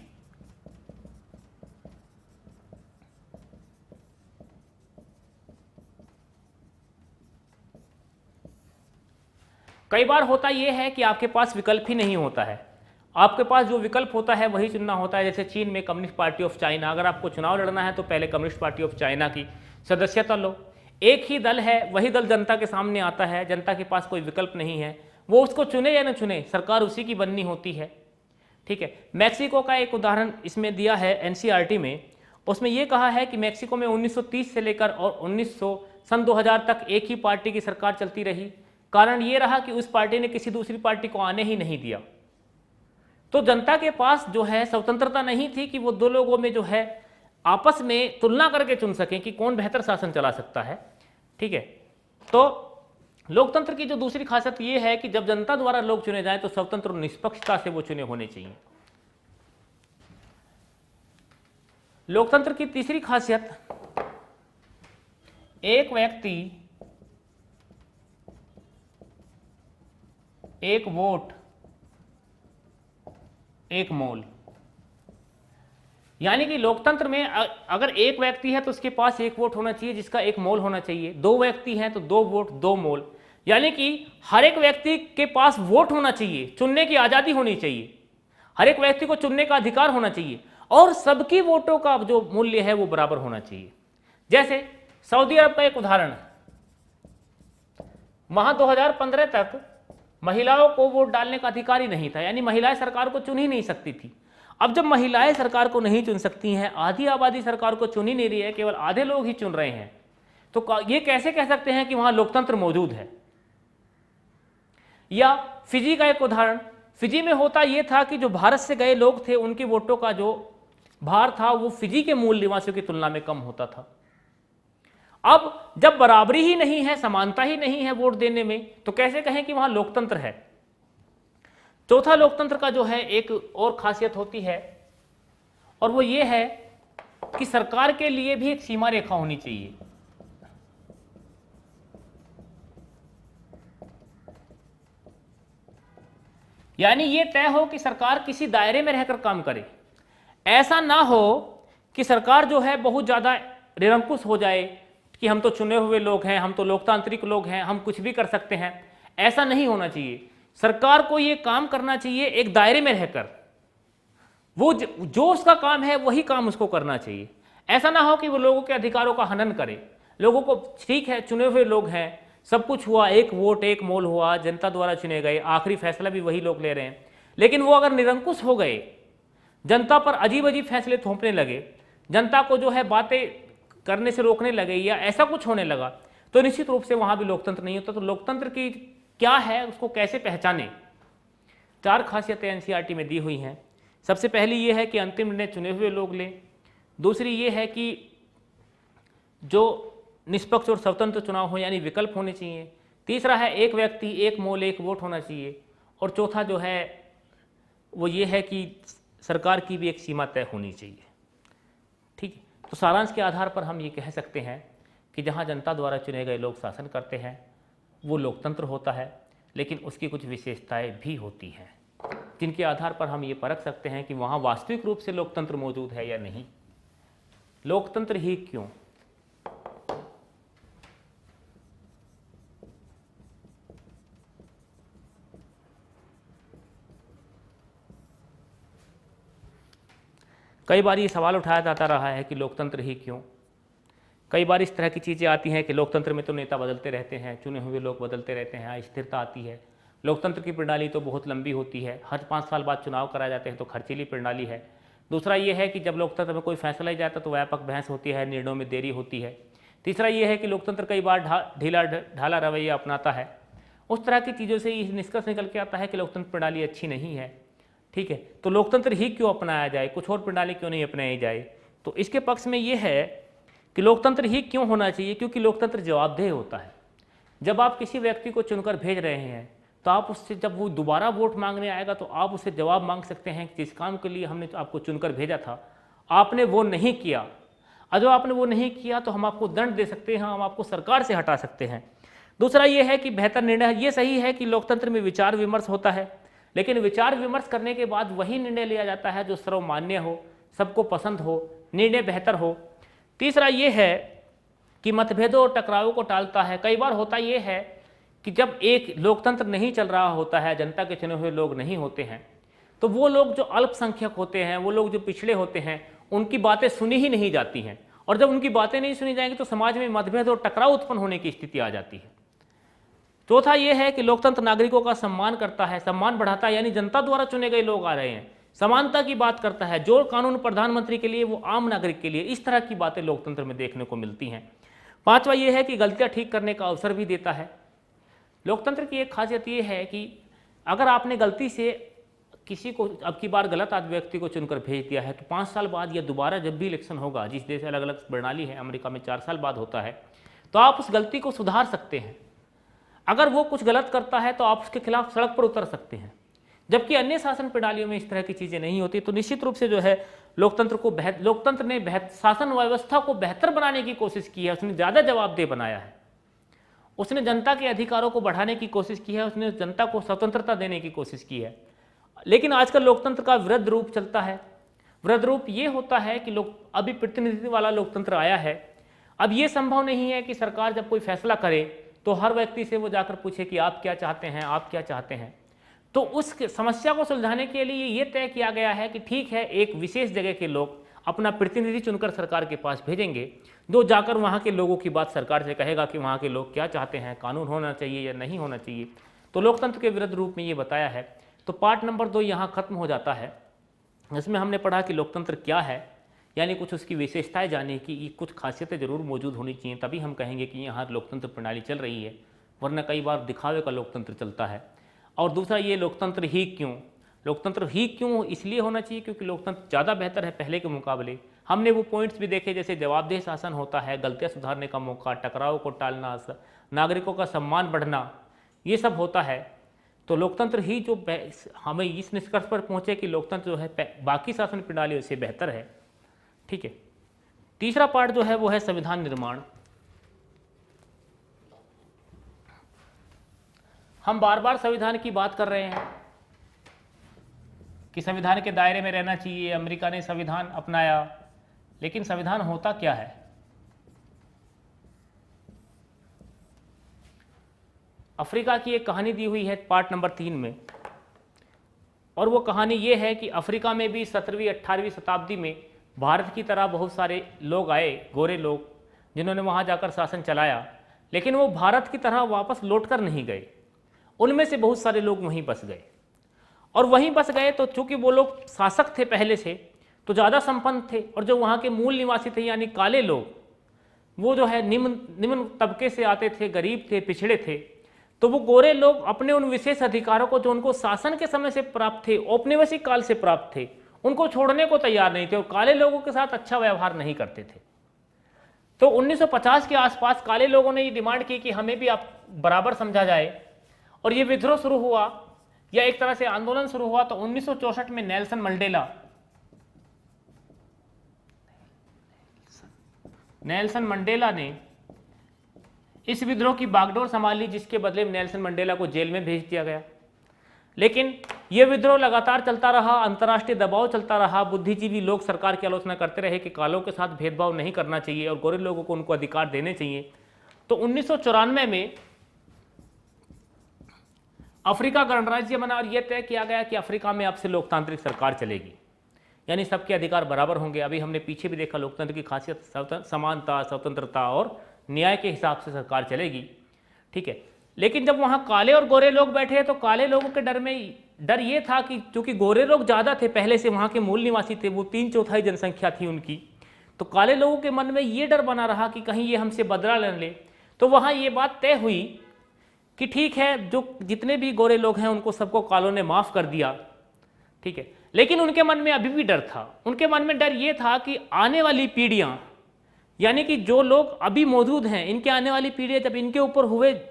कई बार होता यह है कि आपके पास विकल्प ही नहीं होता है, आपके पास जो विकल्प होता है वही चुनना होता है। जैसे चीन में कम्युनिस्ट पार्टी ऑफ चाइना, अगर आपको चुनाव लड़ना है तो पहले कम्युनिस्ट पार्टी ऑफ चाइना की सदस्यता लो। एक ही दल है, वही दल जनता के सामने आता है, जनता के पास कोई विकल्प नहीं है, वो उसको चुने या न चुने सरकार उसी की बननी होती है। ठीक है, मैक्सिको का एक उदाहरण इसमें दिया है एनसीईआरटी में। उसमें यह कहा है कि मैक्सिको में 1930 से लेकर और 1900 2000 तक एक ही पार्टी की सरकार चलती रही। कारण ये रहा कि उस पार्टी ने किसी दूसरी पार्टी को आने ही नहीं दिया। तो जनता के पास जो है स्वतंत्रता नहीं थी कि वो दो लोगों में जो है आपस में तुलना करके चुन सकें कि कौन बेहतर शासन चला सकता है। ठीक है, तो लोकतंत्र की जो दूसरी खासियत ये है कि जब जनता द्वारा लोग चुने जाएं तो स्वतंत्र और निष्पक्षता से वो चुने होने चाहिए। लोकतंत्र की तीसरी खासियत, एक व्यक्ति एक वोट एक मोल। यानी कि लोकतंत्र में अगर एक व्यक्ति है तो उसके पास एक वोट होना चाहिए जिसका एक मोल होना चाहिए, दो व्यक्ति हैं तो दो वोट दो मोल। यानी कि हर एक व्यक्ति के पास वोट होना चाहिए, चुनने की आजादी होनी चाहिए, हर एक व्यक्ति को चुनने का अधिकार होना चाहिए, और सबकी वोटों का जो मूल्य है वो बराबर होना चाहिए। जैसे सऊदी अरब का एक उदाहरण, वहां 2015 तक महिलाओं को वोट डालने का अधिकार ही नहीं था, यानी महिलाएं सरकार को चुन ही नहीं सकती थी। अब जब महिलाएं सरकार को नहीं चुन सकती हैं, आधी आबादी सरकार को चुन ही नहीं रही है, केवल आधे लोग ही चुन रहे हैं, तो ये कैसे कह सकते हैं कि वहां लोकतंत्र मौजूद है। या फिजी का एक उदाहरण, फिजी में होता यह था कि जो भारत से गए लोग थे उनके वोटों का जो भार था वो फिजी के मूल निवासियों की तुलना में कम होता था। अब जब बराबरी ही नहीं है, समानता ही नहीं है वोट देने में, तो कैसे कहें कि वहां लोकतंत्र है। चौथा लोकतंत्र का जो है एक और खासियत होती है, और वो ये है कि सरकार के लिए भी एक सीमा रेखा होनी चाहिए। यानी ये तय हो कि सरकार किसी दायरे में रहकर काम करे। ऐसा ना हो कि सरकार जो है बहुत ज्यादा निरंकुश हो जाए कि हम तो चुने हुए लोग हैं, हम तो लोकतांत्रिक लोग हैं, हम कुछ भी कर सकते हैं। ऐसा नहीं होना चाहिए। सरकार को ये काम करना चाहिए एक दायरे में रहकर, वो जो उसका काम है वही काम उसको करना चाहिए। ऐसा ना हो कि वो लोगों के अधिकारों का हनन करे। लोगों को, ठीक है चुने हुए लोग हैं, सब कुछ हुआ, एक वोट एक मोल हुआ, जनता द्वारा चुने गए, आखिरी फैसला भी वही लोग ले रहे हैं, लेकिन वो अगर निरंकुश हो गए, जनता पर अजीब अजीब फैसले थोपने लगे, जनता को जो है बातें करने से रोकने लगे, या ऐसा कुछ होने लगा, तो निश्चित रूप से वहां भी लोकतंत्र नहीं होता। तो लोकतंत्र की क्या है, उसको कैसे पहचाने, चार खासियतें एनसीईआरटी में दी हुई हैं। सबसे पहली ये है कि अंतिम निर्णय चुने हुए लोग लें। दूसरी ये है कि जो निष्पक्ष और स्वतंत्र चुनाव हो, यानी विकल्प होने चाहिए। तीसरा है एक व्यक्ति एक मोल एक वोट होना चाहिए। और चौथा जो है वो ये है कि सरकार की भी एक सीमा तय होनी चाहिए। ठीक है, तो सारांश के आधार पर हम ये कह सकते हैं कि जहाँ जनता द्वारा चुने गए लोग शासन करते हैं वो लोकतंत्र होता है, लेकिन उसकी कुछ विशेषताएं भी होती हैं जिनके आधार पर हम ये परख सकते हैं कि वहाँ वास्तविक रूप से लोकतंत्र मौजूद है या नहीं। लोकतंत्र ही क्यों? कई बार ये सवाल उठाया जाता रहा है कि लोकतंत्र ही क्यों। कई बार इस तरह की चीज़ें आती हैं कि लोकतंत्र में तो नेता बदलते रहते हैं, चुने हुए लोग बदलते रहते हैं, अस्थिरता आती है। लोकतंत्र की प्रणाली तो बहुत लंबी होती है, हर 5 साल बाद चुनाव कराए जाते हैं, तो खर्चीली प्रणाली है। दूसरा ये है कि जब लोकतंत्र में कोई फैसला ही जाता तो व्यापक बहस होती है, निर्णयों में देरी होती है। तीसरा ये है कि लोकतंत्र कई बार ढीला ढाला रवैया अपनाता है। उस तरह की चीज़ों से ये निष्कर्ष निकल के आता है कि लोकतंत्र प्रणाली अच्छी नहीं है। ठीक है, तो लोकतंत्र ही क्यों अपनाया जाए, कुछ और प्रणाली क्यों नहीं अपनाई जाए? तो इसके पक्ष में ये है कि लोकतंत्र ही क्यों होना चाहिए, क्योंकि लोकतंत्र जवाबदेह होता है। जब आप किसी व्यक्ति को चुनकर भेज रहे हैं तो आप उससे, जब वो दोबारा वोट मांगने आएगा तो आप उससे जवाब मांग सकते हैं कि जिस काम के लिए हमने आपको चुनकर भेजा था आपने वो नहीं किया, और जो आपने वो नहीं किया तो हम आपको दंड दे सकते हैं, हम आपको सरकार से हटा सकते हैं। दूसरा ये है कि बेहतर निर्णय, ये सही है कि लोकतंत्र में विचार विमर्श होता है, लेकिन विचार विमर्श करने के बाद वही निर्णय लिया जाता है जो सर्वमान्य हो, सबको पसंद हो, निर्णय बेहतर हो। तीसरा ये है कि मतभेदों और टकरावों को टालता है। कई बार होता ये है कि जब एक लोकतंत्र नहीं चल रहा होता है, जनता के चुने हुए लोग नहीं होते हैं, तो वो लोग जो अल्पसंख्यक होते हैं, वो लोग जो पिछड़े होते हैं, उनकी बातें सुनी ही नहीं जाती हैं, और जब उनकी बातें नहीं सुनी जाएंगी तो समाज में मतभेद और टकराव उत्पन्न होने की स्थिति आ जाती है। चौथा यह है कि लोकतंत्र नागरिकों का सम्मान करता है, सम्मान बढ़ाता है, यानी जनता द्वारा चुने गए लोग आ रहे हैं, समानता की बात करता है, जो कानून प्रधानमंत्री के लिए वो आम नागरिक के लिए, इस तरह की बातें लोकतंत्र में देखने को मिलती हैं। पांचवा यह है कि गलतियां ठीक करने का अवसर भी देता है। लोकतंत्र की एक खासियत यह है कि अगर आपने गलती से किसी को अब की बार गलत व्यक्ति को चुनकर भेज दिया है तो 5 साल बाद या दोबारा जब भी इलेक्शन होगा, जिस देश में अलग अलग प्रणाली है, अमेरिका में 4 साल बाद होता है, तो आप उस गलती को सुधार सकते हैं। अगर वो कुछ गलत करता है तो आप उसके खिलाफ सड़क पर उतर सकते हैं, जबकि अन्य शासन प्रणालियों में इस तरह की चीज़ें नहीं होती। तो निश्चित रूप से जो है लोकतंत्र ने शासन व्यवस्था को बेहतर बनाने की कोशिश की है, उसने ज़्यादा जवाबदेह बनाया है, उसने जनता के अधिकारों को बढ़ाने की कोशिश की है, उसने जनता को स्वतंत्रता देने की कोशिश की है। लेकिन आजकल लोकतंत्र का विरुद्ध रूप चलता है। विरुद्ध रूप ये होता है कि अभी प्रतिनिधित्व वाला लोकतंत्र आया है। अब ये संभव नहीं है कि सरकार जब कोई फैसला करे तो हर व्यक्ति से वो जाकर पूछे कि आप क्या चाहते हैं, आप क्या चाहते हैं। तो उस समस्या को सुलझाने के लिए ये तय किया गया है कि ठीक है, एक विशेष जगह के लोग अपना प्रतिनिधि चुनकर सरकार के पास भेजेंगे, जो जाकर वहाँ के लोगों की बात सरकार से कहेगा कि वहाँ के लोग क्या चाहते हैं, कानून होना चाहिए या नहीं होना चाहिए। तो लोकतंत्र के विरुद्ध रूप में ये बताया है। तो पार्ट नंबर 2 यहाँ खत्म हो जाता है। इसमें हमने पढ़ा कि लोकतंत्र क्या है, यानी कुछ उसकी विशेषताएं जाने की, कुछ खासियतें जरूर मौजूद होनी चाहिए, तभी हम कहेंगे कि यहाँ लोकतंत्र प्रणाली चल रही है, वरना कई बार दिखावे का लोकतंत्र चलता है। और दूसरा ये लोकतंत्र ही क्यों इसलिए होना चाहिए क्योंकि लोकतंत्र ज़्यादा बेहतर है पहले के मुकाबले। हमने वो पॉइंट्स भी देखे, जैसे जवाबदेह शासन होता है, गलतियाँ सुधारने का मौका, टकराव को टालना, नागरिकों का सम्मान बढ़ना, ये सब होता है। तो लोकतंत्र ही जो हमें इस निष्कर्ष पर पहुंचे कि लोकतंत्र जो है बाकी शासन प्रणालियों से बेहतर है। ठीक है, तीसरा पार्ट जो है वो है संविधान निर्माण। हम बार बार संविधान की बात कर रहे हैं कि संविधान के दायरे में रहना चाहिए, अमेरिका ने संविधान अपनाया, लेकिन संविधान होता क्या है? अफ्रीका की एक कहानी दी हुई है पार्ट नंबर 3 में, और वो कहानी ये है कि अफ्रीका में भी 17वीं 18वीं शताब्दी में भारत की तरह बहुत सारे लोग आए, गोरे लोग, जिन्होंने वहाँ जाकर शासन चलाया, लेकिन वो भारत की तरह वापस लौटकर नहीं गए। उनमें से बहुत सारे लोग वहीं बस गए, और वहीं बस गए तो चूंकि वो लोग शासक थे पहले से, तो ज़्यादा संपन्न थे, और जो वहाँ के मूल निवासी थे यानी काले लोग, वो जो है निम्न तबके से आते थे, गरीब थे, पिछड़े थे। तो वो गोरे लोग अपने उन विशेष अधिकारों को जो उनको शासन के समय से प्राप्त थे, औपनिवेशिक काल से प्राप्त थे, उनको छोड़ने को तैयार नहीं थे, और काले लोगों के साथ अच्छा व्यवहार नहीं करते थे। तो 1950 के आसपास काले लोगों ने ये डिमांड की कि हमें भी आप बराबर समझा जाए, और ये विद्रोह शुरू हुआ, या एक तरह से आंदोलन शुरू हुआ। तो 1964 में नेल्सन मंडेला ने इस विद्रोह की बागडोर संभाली, जिसके बदले में नेल्सन मंडेला को जेल में भेज दिया गया। लेकिन यह विद्रोह लगातार चलता रहा, अंतर्राष्ट्रीय दबाव चलता रहा, बुद्धिजीवी लोग सरकार की आलोचना करते रहे कि कालों के साथ भेदभाव नहीं करना चाहिए और गोरे लोगों को उनको अधिकार देने चाहिए। तो 1994 में अफ्रीका गणराज्य बना, और यह तय किया गया कि अफ्रीका में अब से लोकतांत्रिक सरकार चलेगी, यानी सबके अधिकार बराबर होंगे। अभी हमने पीछे भी देखा लोकतंत्र की खासियत समानता, स्वतंत्रता और न्याय के हिसाब से सरकार चलेगी। ठीक है, लेकिन जब वहाँ काले और गोरे लोग बैठे तो काले लोगों के डर ये था कि चूंकि गोरे लोग ज़्यादा थे, पहले से वहाँ के मूल निवासी थे, वो 3/4 जनसंख्या थी उनकी, तो काले लोगों के मन में ये डर बना रहा कि कहीं ये हमसे बदला ले ले। तो वहाँ ये बात तय हुई कि ठीक है, जो जितने भी गोरे लोग हैं उनको सबको कालों ने माफ़ कर दिया, ठीक है। लेकिन उनके मन में अभी भी डर था। उनके मन में डर ये था कि आने वाली पीढ़ियाँ, यानी कि जो लोग अभी मौजूद हैं, इनके आने वाली पीढ़ियाँ जब इनके ऊपर हुए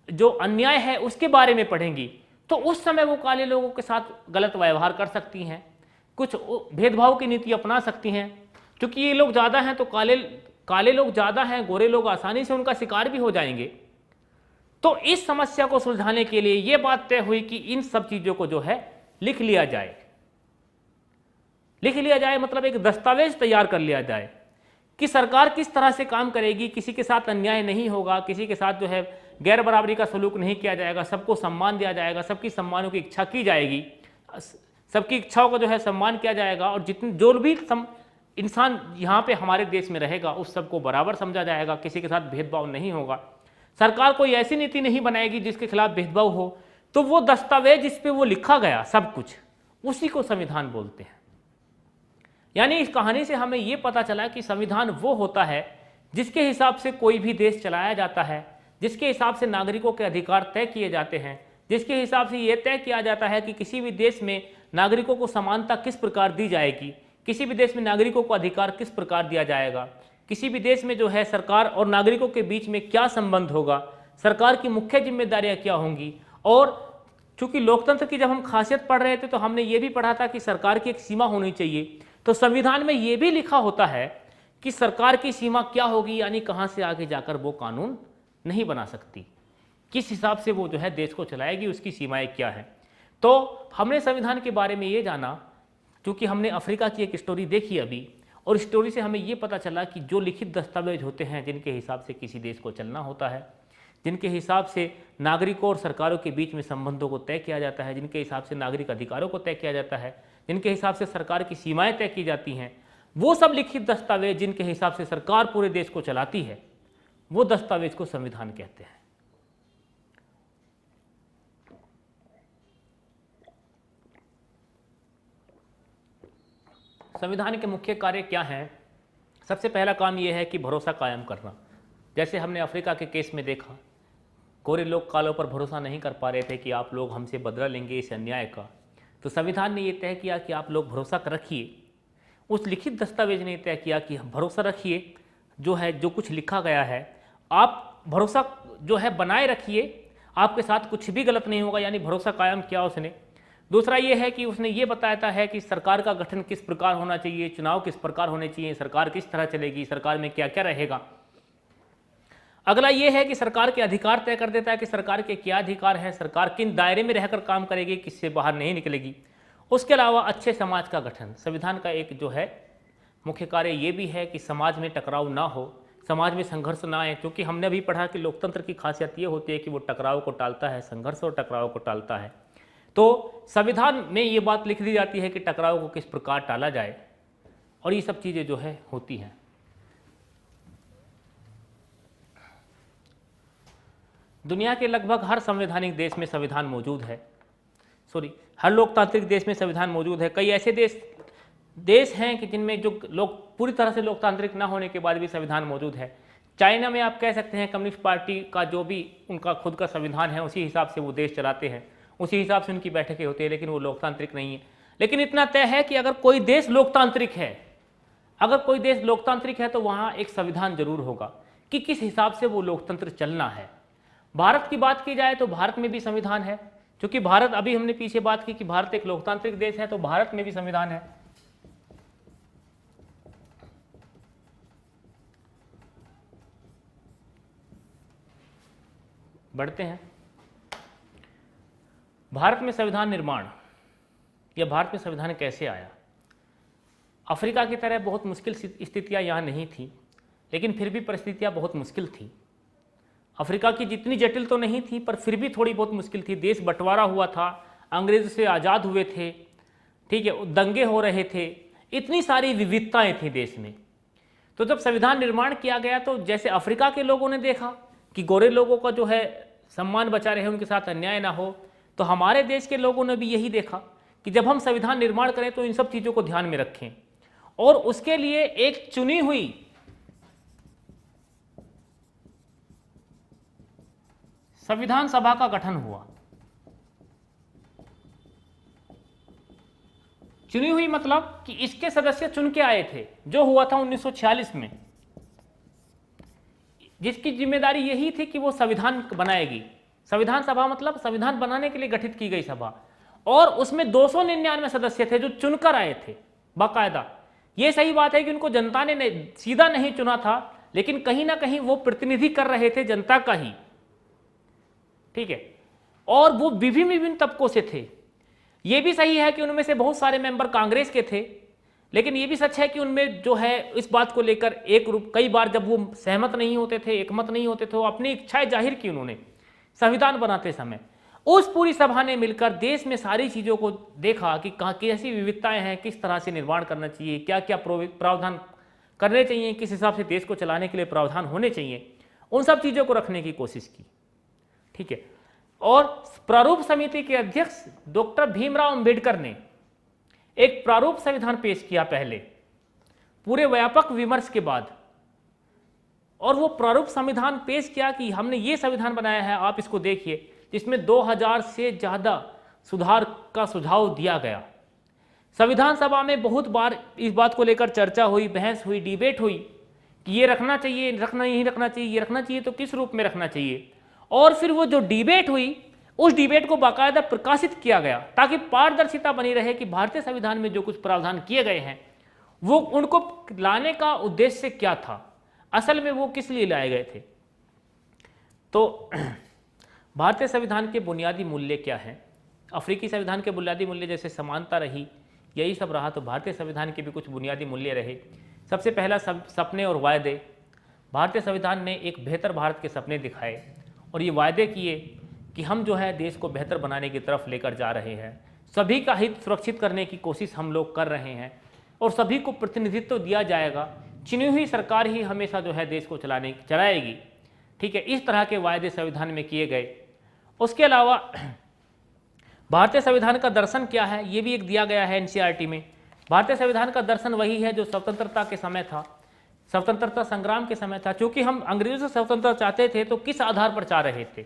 जो अन्याय है उसके बारे में पढ़ेंगी, तो उस समय वो काले लोगों के साथ गलत व्यवहार कर सकती हैं, कुछ भेदभाव की नीति अपना सकती हैं। क्योंकि ये लोग ज़्यादा हैं तो काले लोग ज़्यादा हैं, गोरे लोग आसानी से उनका शिकार भी हो जाएंगे। तो इस समस्या को सुलझाने के लिए ये बात तय हुई कि इन सब चीज़ों को जो है लिख लिया जाए। लिख लिया जाए मतलब एक दस्तावेज तैयार कर लिया जाए कि सरकार किस तरह से काम करेगी, किसी के साथ अन्याय नहीं होगा, किसी के साथ जो है गैर बराबरी का सलूक नहीं किया जाएगा, सबको सम्मान दिया जाएगा, सबकी सम्मानों की इच्छा की जाएगी, सबकी इच्छाओं का जो है सम्मान किया जाएगा, और जितने जो भी इंसान यहाँ पे हमारे देश में रहेगा उस सबको बराबर समझा जाएगा, किसी के साथ भेदभाव नहीं होगा। सरकार कोई ऐसी नीति नहीं बनाएगी जिसके खिलाफ भेदभाव हो। तो वो दस्तावेज जिस पे वो लिखा गया सब कुछ, उसी को संविधान बोलते हैं। यानी इस कहानी से हमें ये पता चला कि संविधान वो होता है जिसके हिसाब से कोई भी देश चलाया जाता है, जिसके हिसाब से नागरिकों के अधिकार तय किए जाते हैं, जिसके हिसाब से ये तय किया जाता है कि किसी भी देश में नागरिकों को समानता किस प्रकार दी जाएगी, किसी भी देश में नागरिकों को अधिकार किस प्रकार दिया जाएगा, किसी भी देश में जो है सरकार और नागरिकों के बीच में क्या संबंध होगा, सरकार की मुख्य जिम्मेदारियां क्या होंगी। और चूंकि लोकतंत्र की जब हम खासियत पढ़ रहे थे तो हमने ये भी पढ़ा था कि सरकार की एक सीमा होनी चाहिए। तो संविधान में ये भी लिखा होता है कि सरकार की सीमा क्या होगी, यानी कहाँ से आगे जाकर वो कानून नहीं बना सकती, किस हिसाब से वो जो है देश को चलाएगी, उसकी सीमाएं क्या है। तो हमने संविधान के बारे में ये जाना क्योंकि हमने अफ्रीका की एक स्टोरी देखी अभी, और स्टोरी से हमें ये पता चला कि जो लिखित दस्तावेज होते हैं जिनके हिसाब से किसी देश को चलना होता है, जिनके हिसाब से नागरिकों और सरकारों के बीच में संबंधों को तय किया जाता है, जिनके हिसाब से नागरिक अधिकारों को तय किया जाता है, जिनके हिसाब से सरकार की सीमाएं तय की जाती हैं, वो सब लिखित दस्तावेज जिनके हिसाब से सरकार पूरे देश को चलाती है, वो दस्तावेज को संविधान कहते हैं। संविधान के मुख्य कार्य क्या हैं? सबसे पहला काम यह है कि भरोसा कायम करना। जैसे हमने अफ्रीका के केस में देखा, गोरे लोग कालों पर भरोसा नहीं कर पा रहे थे कि आप लोग हमसे बदला लेंगे इस अन्याय का, तो संविधान ने यह तय किया कि आप लोग भरोसा रखिए। उस लिखित दस्तावेज ने तय किया कि भरोसा रखिए, जो है जो कुछ लिखा गया है आप भरोसा जो है बनाए रखिए, आपके साथ कुछ भी गलत नहीं होगा, यानी भरोसा कायम किया उसने। दूसरा ये है कि उसने ये बताया है कि सरकार का गठन किस प्रकार होना चाहिए, चुनाव किस प्रकार होने चाहिए, सरकार किस तरह चलेगी, सरकार में क्या क्या रहेगा। अगला ये है कि सरकार के अधिकार तय कर देता है कि सरकार के क्या अधिकार हैं, सरकार किन दायरे में रहकर काम करेगी, किससे बाहर नहीं निकलेगी। उसके अलावा अच्छे समाज का गठन, संविधान का एक जो है मुख्य कार्य ये भी है कि समाज में टकराव ना हो, समाज में संघर्ष ना आए, क्योंकि हमने अभी पढ़ा कि लोकतंत्र की खासियत ये होती है कि वो टकराव को टालता है, संघर्ष और टकराव को टालता है। तो संविधान में ये बात लिख दी जाती है कि टकराव को किस प्रकार टाला जाए, और ये सब चीज़ें जो है होती हैं। दुनिया के लगभग हर संवैधानिक देश में संविधान मौजूद है, हर लोकतांत्रिक देश में संविधान मौजूद है। कई ऐसे देश हैं कि जिनमें जो लोग पूरी तरह से लोकतांत्रिक ना होने के बाद भी संविधान मौजूद है। चाइना में आप कह सकते हैं कम्युनिस्ट पार्टी का जो भी उनका खुद का संविधान है उसी हिसाब से वो देश चलाते हैं, उसी हिसाब से उनकी बैठकें होती है, लेकिन वो लोकतांत्रिक नहीं है। लेकिन इतना तय है कि अगर कोई देश लोकतांत्रिक है, तो वहाँ एक संविधान जरूर होगा कि किस हिसाब से वो लोकतंत्र चलना है। भारत की बात की जाए तो भारत में भी संविधान है, क्योंकि भारत, अभी हमने पीछे बात की कि भारत एक लोकतांत्रिक देश है, तो भारत में भी संविधान है। बढ़ते हैं भारत में संविधान निर्माण या भारत में संविधान कैसे आया। अफ्रीका की तरह बहुत मुश्किल स्थितियां यहाँ नहीं थी, लेकिन फिर भी परिस्थितियां बहुत मुश्किल थी। अफ्रीका की जितनी जटिल तो नहीं थी, पर फिर भी थोड़ी बहुत मुश्किल थी। देश बंटवारा हुआ था, अंग्रेज से आज़ाद हुए थे, ठीक है, दंगे हो रहे थे, इतनी सारी विविधताएं थी देश में। तो जब संविधान निर्माण किया गया तो जैसे अफ्रीका के लोगों ने देखा कि गोरे लोगों का जो है सम्मान बचा रहे, उनके साथ अन्याय ना हो। तो हमारे देश के लोगों ने भी यही देखा कि जब हम संविधान निर्माण करें तो इन सब चीज़ों को ध्यान में रखें, और उसके लिए एक चुनी हुई संविधान सभा का गठन हुआ। चुनी हुई मतलब कि इसके सदस्य चुन के आए थे, जो हुआ था 1946 में, जिसकी जिम्मेदारी यही थी कि वो संविधान बनाएगी। संविधान सभा मतलब संविधान बनाने के लिए गठित की गई सभा, और उसमें 299 सदस्य थे जो चुनकर आए थे बाकायदा। ये सही बात है कि उनको जनता ने सीधा नहीं चुना था, लेकिन कहीं ना कहीं वो प्रतिनिधि कर रहे थे जनता का ही, ठीक है। और वो विभिन्न विभिन्न तबकों से थे। ये भी सही है कि उनमें से बहुत सारे मेंबर कांग्रेस के थे, लेकिन ये भी सच है कि उनमें जो है इस बात को लेकर एक रूप, कई बार जब वो सहमत नहीं होते थे, एकमत नहीं होते थे, वो अपनी इच्छाएं जाहिर की उन्होंने संविधान बनाते समय। उस पूरी सभा ने मिलकर देश में सारी चीज़ों को देखा कि कहाँ कैसी विविधताएं हैं, किस तरह से निर्माण करना चाहिए, क्या क्या प्रावधान करने चाहिए, किस हिसाब से देश को चलाने के लिए प्रावधान होने चाहिए, उन सब चीज़ों को रखने की कोशिश की, ठीक है। और प्रारूप समिति के अध्यक्ष डॉक्टर भीमराव अंबेडकर ने एक प्रारूप संविधान पेश किया पहले, पूरे व्यापक विमर्श के बाद। और वो प्रारूप संविधान पेश किया कि हमने ये संविधान बनाया है, आप इसको देखिए, जिसमें 2000 से ज़्यादा सुधार का सुझाव दिया गया। संविधान सभा में बहुत बार इस बात को लेकर चर्चा हुई, बहस हुई, डिबेट हुई कि ये रखना चाहिए, रखना नहीं रखना चाहिए, ये रखना चाहिए तो किस रूप में रखना चाहिए। और फिर वो जो डिबेट हुई, उस डिबेट को बाकायदा प्रकाशित किया गया ताकि पारदर्शिता बनी रहे कि भारतीय संविधान में जो कुछ प्रावधान किए गए हैं वो उनको लाने का उद्देश्य क्या था, असल में वो किस लिए लाए गए थे। तो भारतीय संविधान के बुनियादी मूल्य क्या हैं? अफ्रीकी संविधान के बुनियादी मूल्य जैसे समानता रही, यही सब रहा, तो भारतीय संविधान के भी कुछ बुनियादी मूल्य रहे। सबसे पहला सपने और वायदे। भारतीय संविधान ने एक बेहतर भारत के सपने दिखाए और ये वायदे किए कि हम जो है देश को बेहतर बनाने की तरफ लेकर जा रहे हैं, सभी का हित सुरक्षित करने की कोशिश हम लोग कर रहे हैं और सभी को प्रतिनिधित्व दिया जाएगा, चुनी हुई सरकार ही हमेशा जो है देश को चलाएगी, ठीक है। इस तरह के वायदे संविधान में किए गए। उसके अलावा भारतीय संविधान का दर्शन क्या है, ये भी एक दिया गया है एनसीईआरटी में। भारतीय संविधान का दर्शन वही है जो स्वतंत्रता के समय था, स्वतंत्रता संग्राम के समय था। क्योंकि हम अंग्रेजों से स्वतंत्रता चाहते थे तो किस आधार पर चाह रहे थे?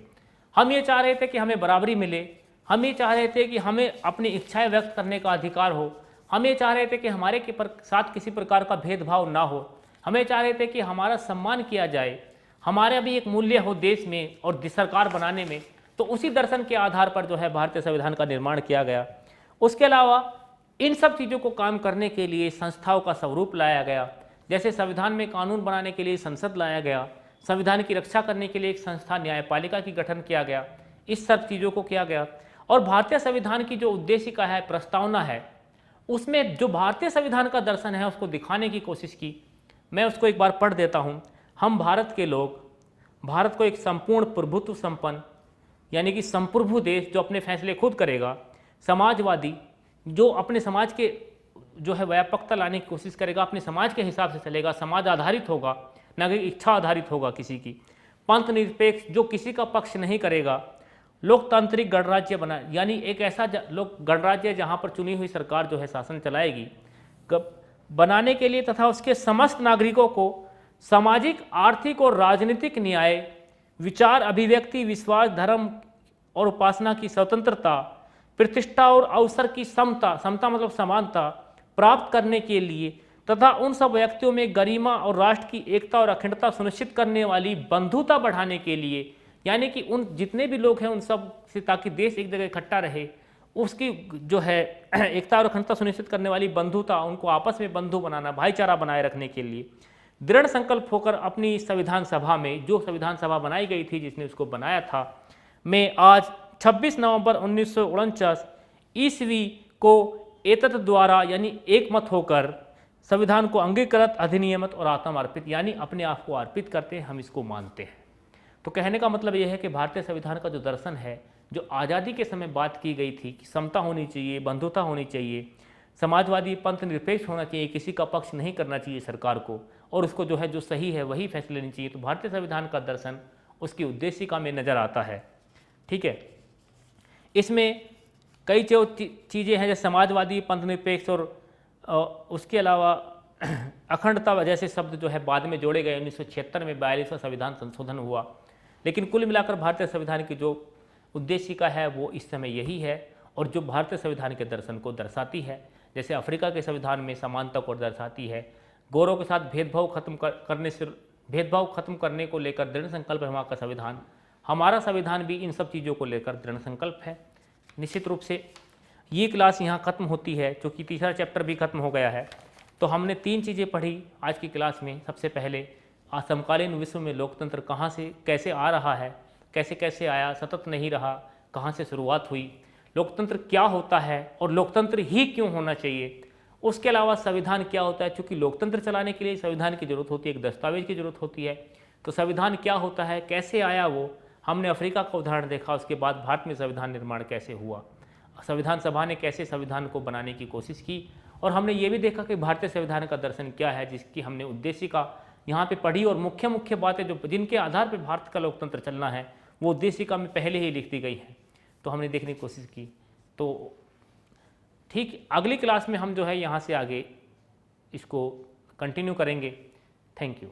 हम ये चाह रहे थे कि हमें बराबरी मिले, हम ये चाह रहे थे कि हमें अपनी इच्छाएं व्यक्त करने का अधिकार हो, हम ये चाह रहे थे कि हमारे के साथ किसी प्रकार का भेदभाव ना हो, हमें चाह रहे थे कि हमारा सम्मान किया जाए, हमारा भी एक मूल्य हो देश में और सरकार बनाने में। तो उसी दर्शन के आधार पर जो है भारतीय संविधान का निर्माण किया गया। उसके अलावा इन सब चीज़ों को काम करने के लिए संस्थाओं का स्वरूप लाया गया। जैसे संविधान में कानून बनाने के लिए संसद लाया गया, संविधान की रक्षा करने के लिए एक संस्था न्यायपालिका की गठन किया गया, इस सब चीज़ों को किया गया। और भारतीय संविधान की जो उद्देशिका है, प्रस्तावना है, उसमें जो भारतीय संविधान का दर्शन है उसको दिखाने की कोशिश की। मैं उसको एक बार पढ़ देता हूँ। हम भारत के लोग भारत को एक संपूर्ण प्रभुत्व संपन्न, यानी कि संप्रभु देश जो अपने फैसले खुद करेगा, समाजवादी जो अपने समाज के जो है व्यापकता लाने की कोशिश करेगा, अपने समाज के हिसाब से चलेगा, समाज आधारित होगा, न कि इच्छा आधारित होगा किसी की, पंथ निरपेक्ष जो किसी का पक्ष नहीं करेगा, लोकतांत्रिक गणराज्य बना, यानी एक ऐसा लोक गणराज्य जहाँ पर चुनी हुई सरकार जो है शासन चलाएगी बनाने के लिए, तथा उसके समस्त नागरिकों को सामाजिक, आर्थिक और राजनीतिक न्याय, विचार अभिव्यक्ति, विश्वास, धर्म और उपासना की स्वतंत्रता, प्रतिष्ठा और अवसर की समता, समता मतलब समानता प्राप्त करने के लिए, तथा उन सब व्यक्तियों में गरिमा और राष्ट्र की एकता और अखंडता सुनिश्चित करने वाली बंधुता बढ़ाने के लिए, यानी कि उन जितने भी लोग हैं उन सब से, ताकि देश एक जगह इकट्ठा रहे, उसकी जो है एकता और अखंडता सुनिश्चित करने वाली बंधुता, उनको आपस में बंधु बनाना, भाईचारा बनाए रखने के लिए दृढ़ संकल्प होकर अपनी संविधान सभा में, जो संविधान सभा बनाई गई थी जिसने उसको बनाया था, में आज 26 नवंबर 1949 ईस्वी को एतत् द्वारा यानी एक मत होकर संविधान को अंगीकृत, अधिनियमित और आत्मार्पित, यानी अपने आप को अर्पित करते हैं, हम इसको मानते हैं। तो कहने का मतलब यह है कि भारतीय संविधान का जो दर्शन है, जो आज़ादी के समय बात की गई थी कि समता होनी चाहिए, बंधुता होनी चाहिए, समाजवादी पंथ निरपेक्ष होना चाहिए, किसी का पक्ष नहीं करना चाहिए सरकार को, और उसको जो है जो सही है वही फैसले लेने चाहिए, तो भारतीय संविधान का दर्शन उसकी उद्देशिका में नज़र आता है। ठीक है। इसमें कई जो चीज़ें हैं जैसे समाजवादी, पंथनिरपेक्ष और उसके अलावा अखंडता जैसे शब्द जो है बाद में जोड़े गए। 1976 में 42वां संविधान संशोधन हुआ। लेकिन कुल मिलाकर भारतीय संविधान की जो उद्देशिका है वो इस समय यही है, और जो भारतीय संविधान के दर्शन को दर्शाती है। जैसे अफ्रीका के संविधान में समानता को दर्शाती है, गौरव के साथ भेदभाव खत्म करने को लेकर दृढ़ संकल्प है वहाँ का संविधान। हमारा संविधान भी इन सब चीज़ों को लेकर दृढ़ संकल्प है। निश्चित रूप से ये क्लास यहाँ खत्म होती है, क्योंकि तीसरा चैप्टर भी खत्म हो गया है। तो हमने 3 चीज़ें पढ़ी आज की क्लास में। सबसे पहले समकालीन विश्व में लोकतंत्र कहाँ से कैसे आ रहा है, कैसे कैसे आया, सतत नहीं रहा, कहाँ से शुरुआत हुई, लोकतंत्र क्या होता है और लोकतंत्र ही क्यों होना चाहिए। उसके अलावा संविधान क्या होता है, चूँकि लोकतंत्र चलाने के लिए संविधान की जरूरत होती है, एक दस्तावेज की जरूरत होती है। तो संविधान क्या होता है, कैसे आया वो, हमने अफ्रीका का उदाहरण देखा। उसके बाद भारत में संविधान निर्माण कैसे हुआ, संविधान सभा ने कैसे संविधान को बनाने की कोशिश की, और हमने ये भी देखा कि भारतीय संविधान का दर्शन क्या है, जिसकी हमने उद्देशिका यहाँ पे पढ़ी। और मुख्य मुख्य बातें जो जिनके आधार पर भारत का लोकतंत्र चलना है वो उद्देशिका में पहले ही लिख दी गई है, तो हमने देखने की कोशिश की। तो ठीक अगली क्लास में हम जो है यहाँ से आगे इसको कंटिन्यू करेंगे। Thank you.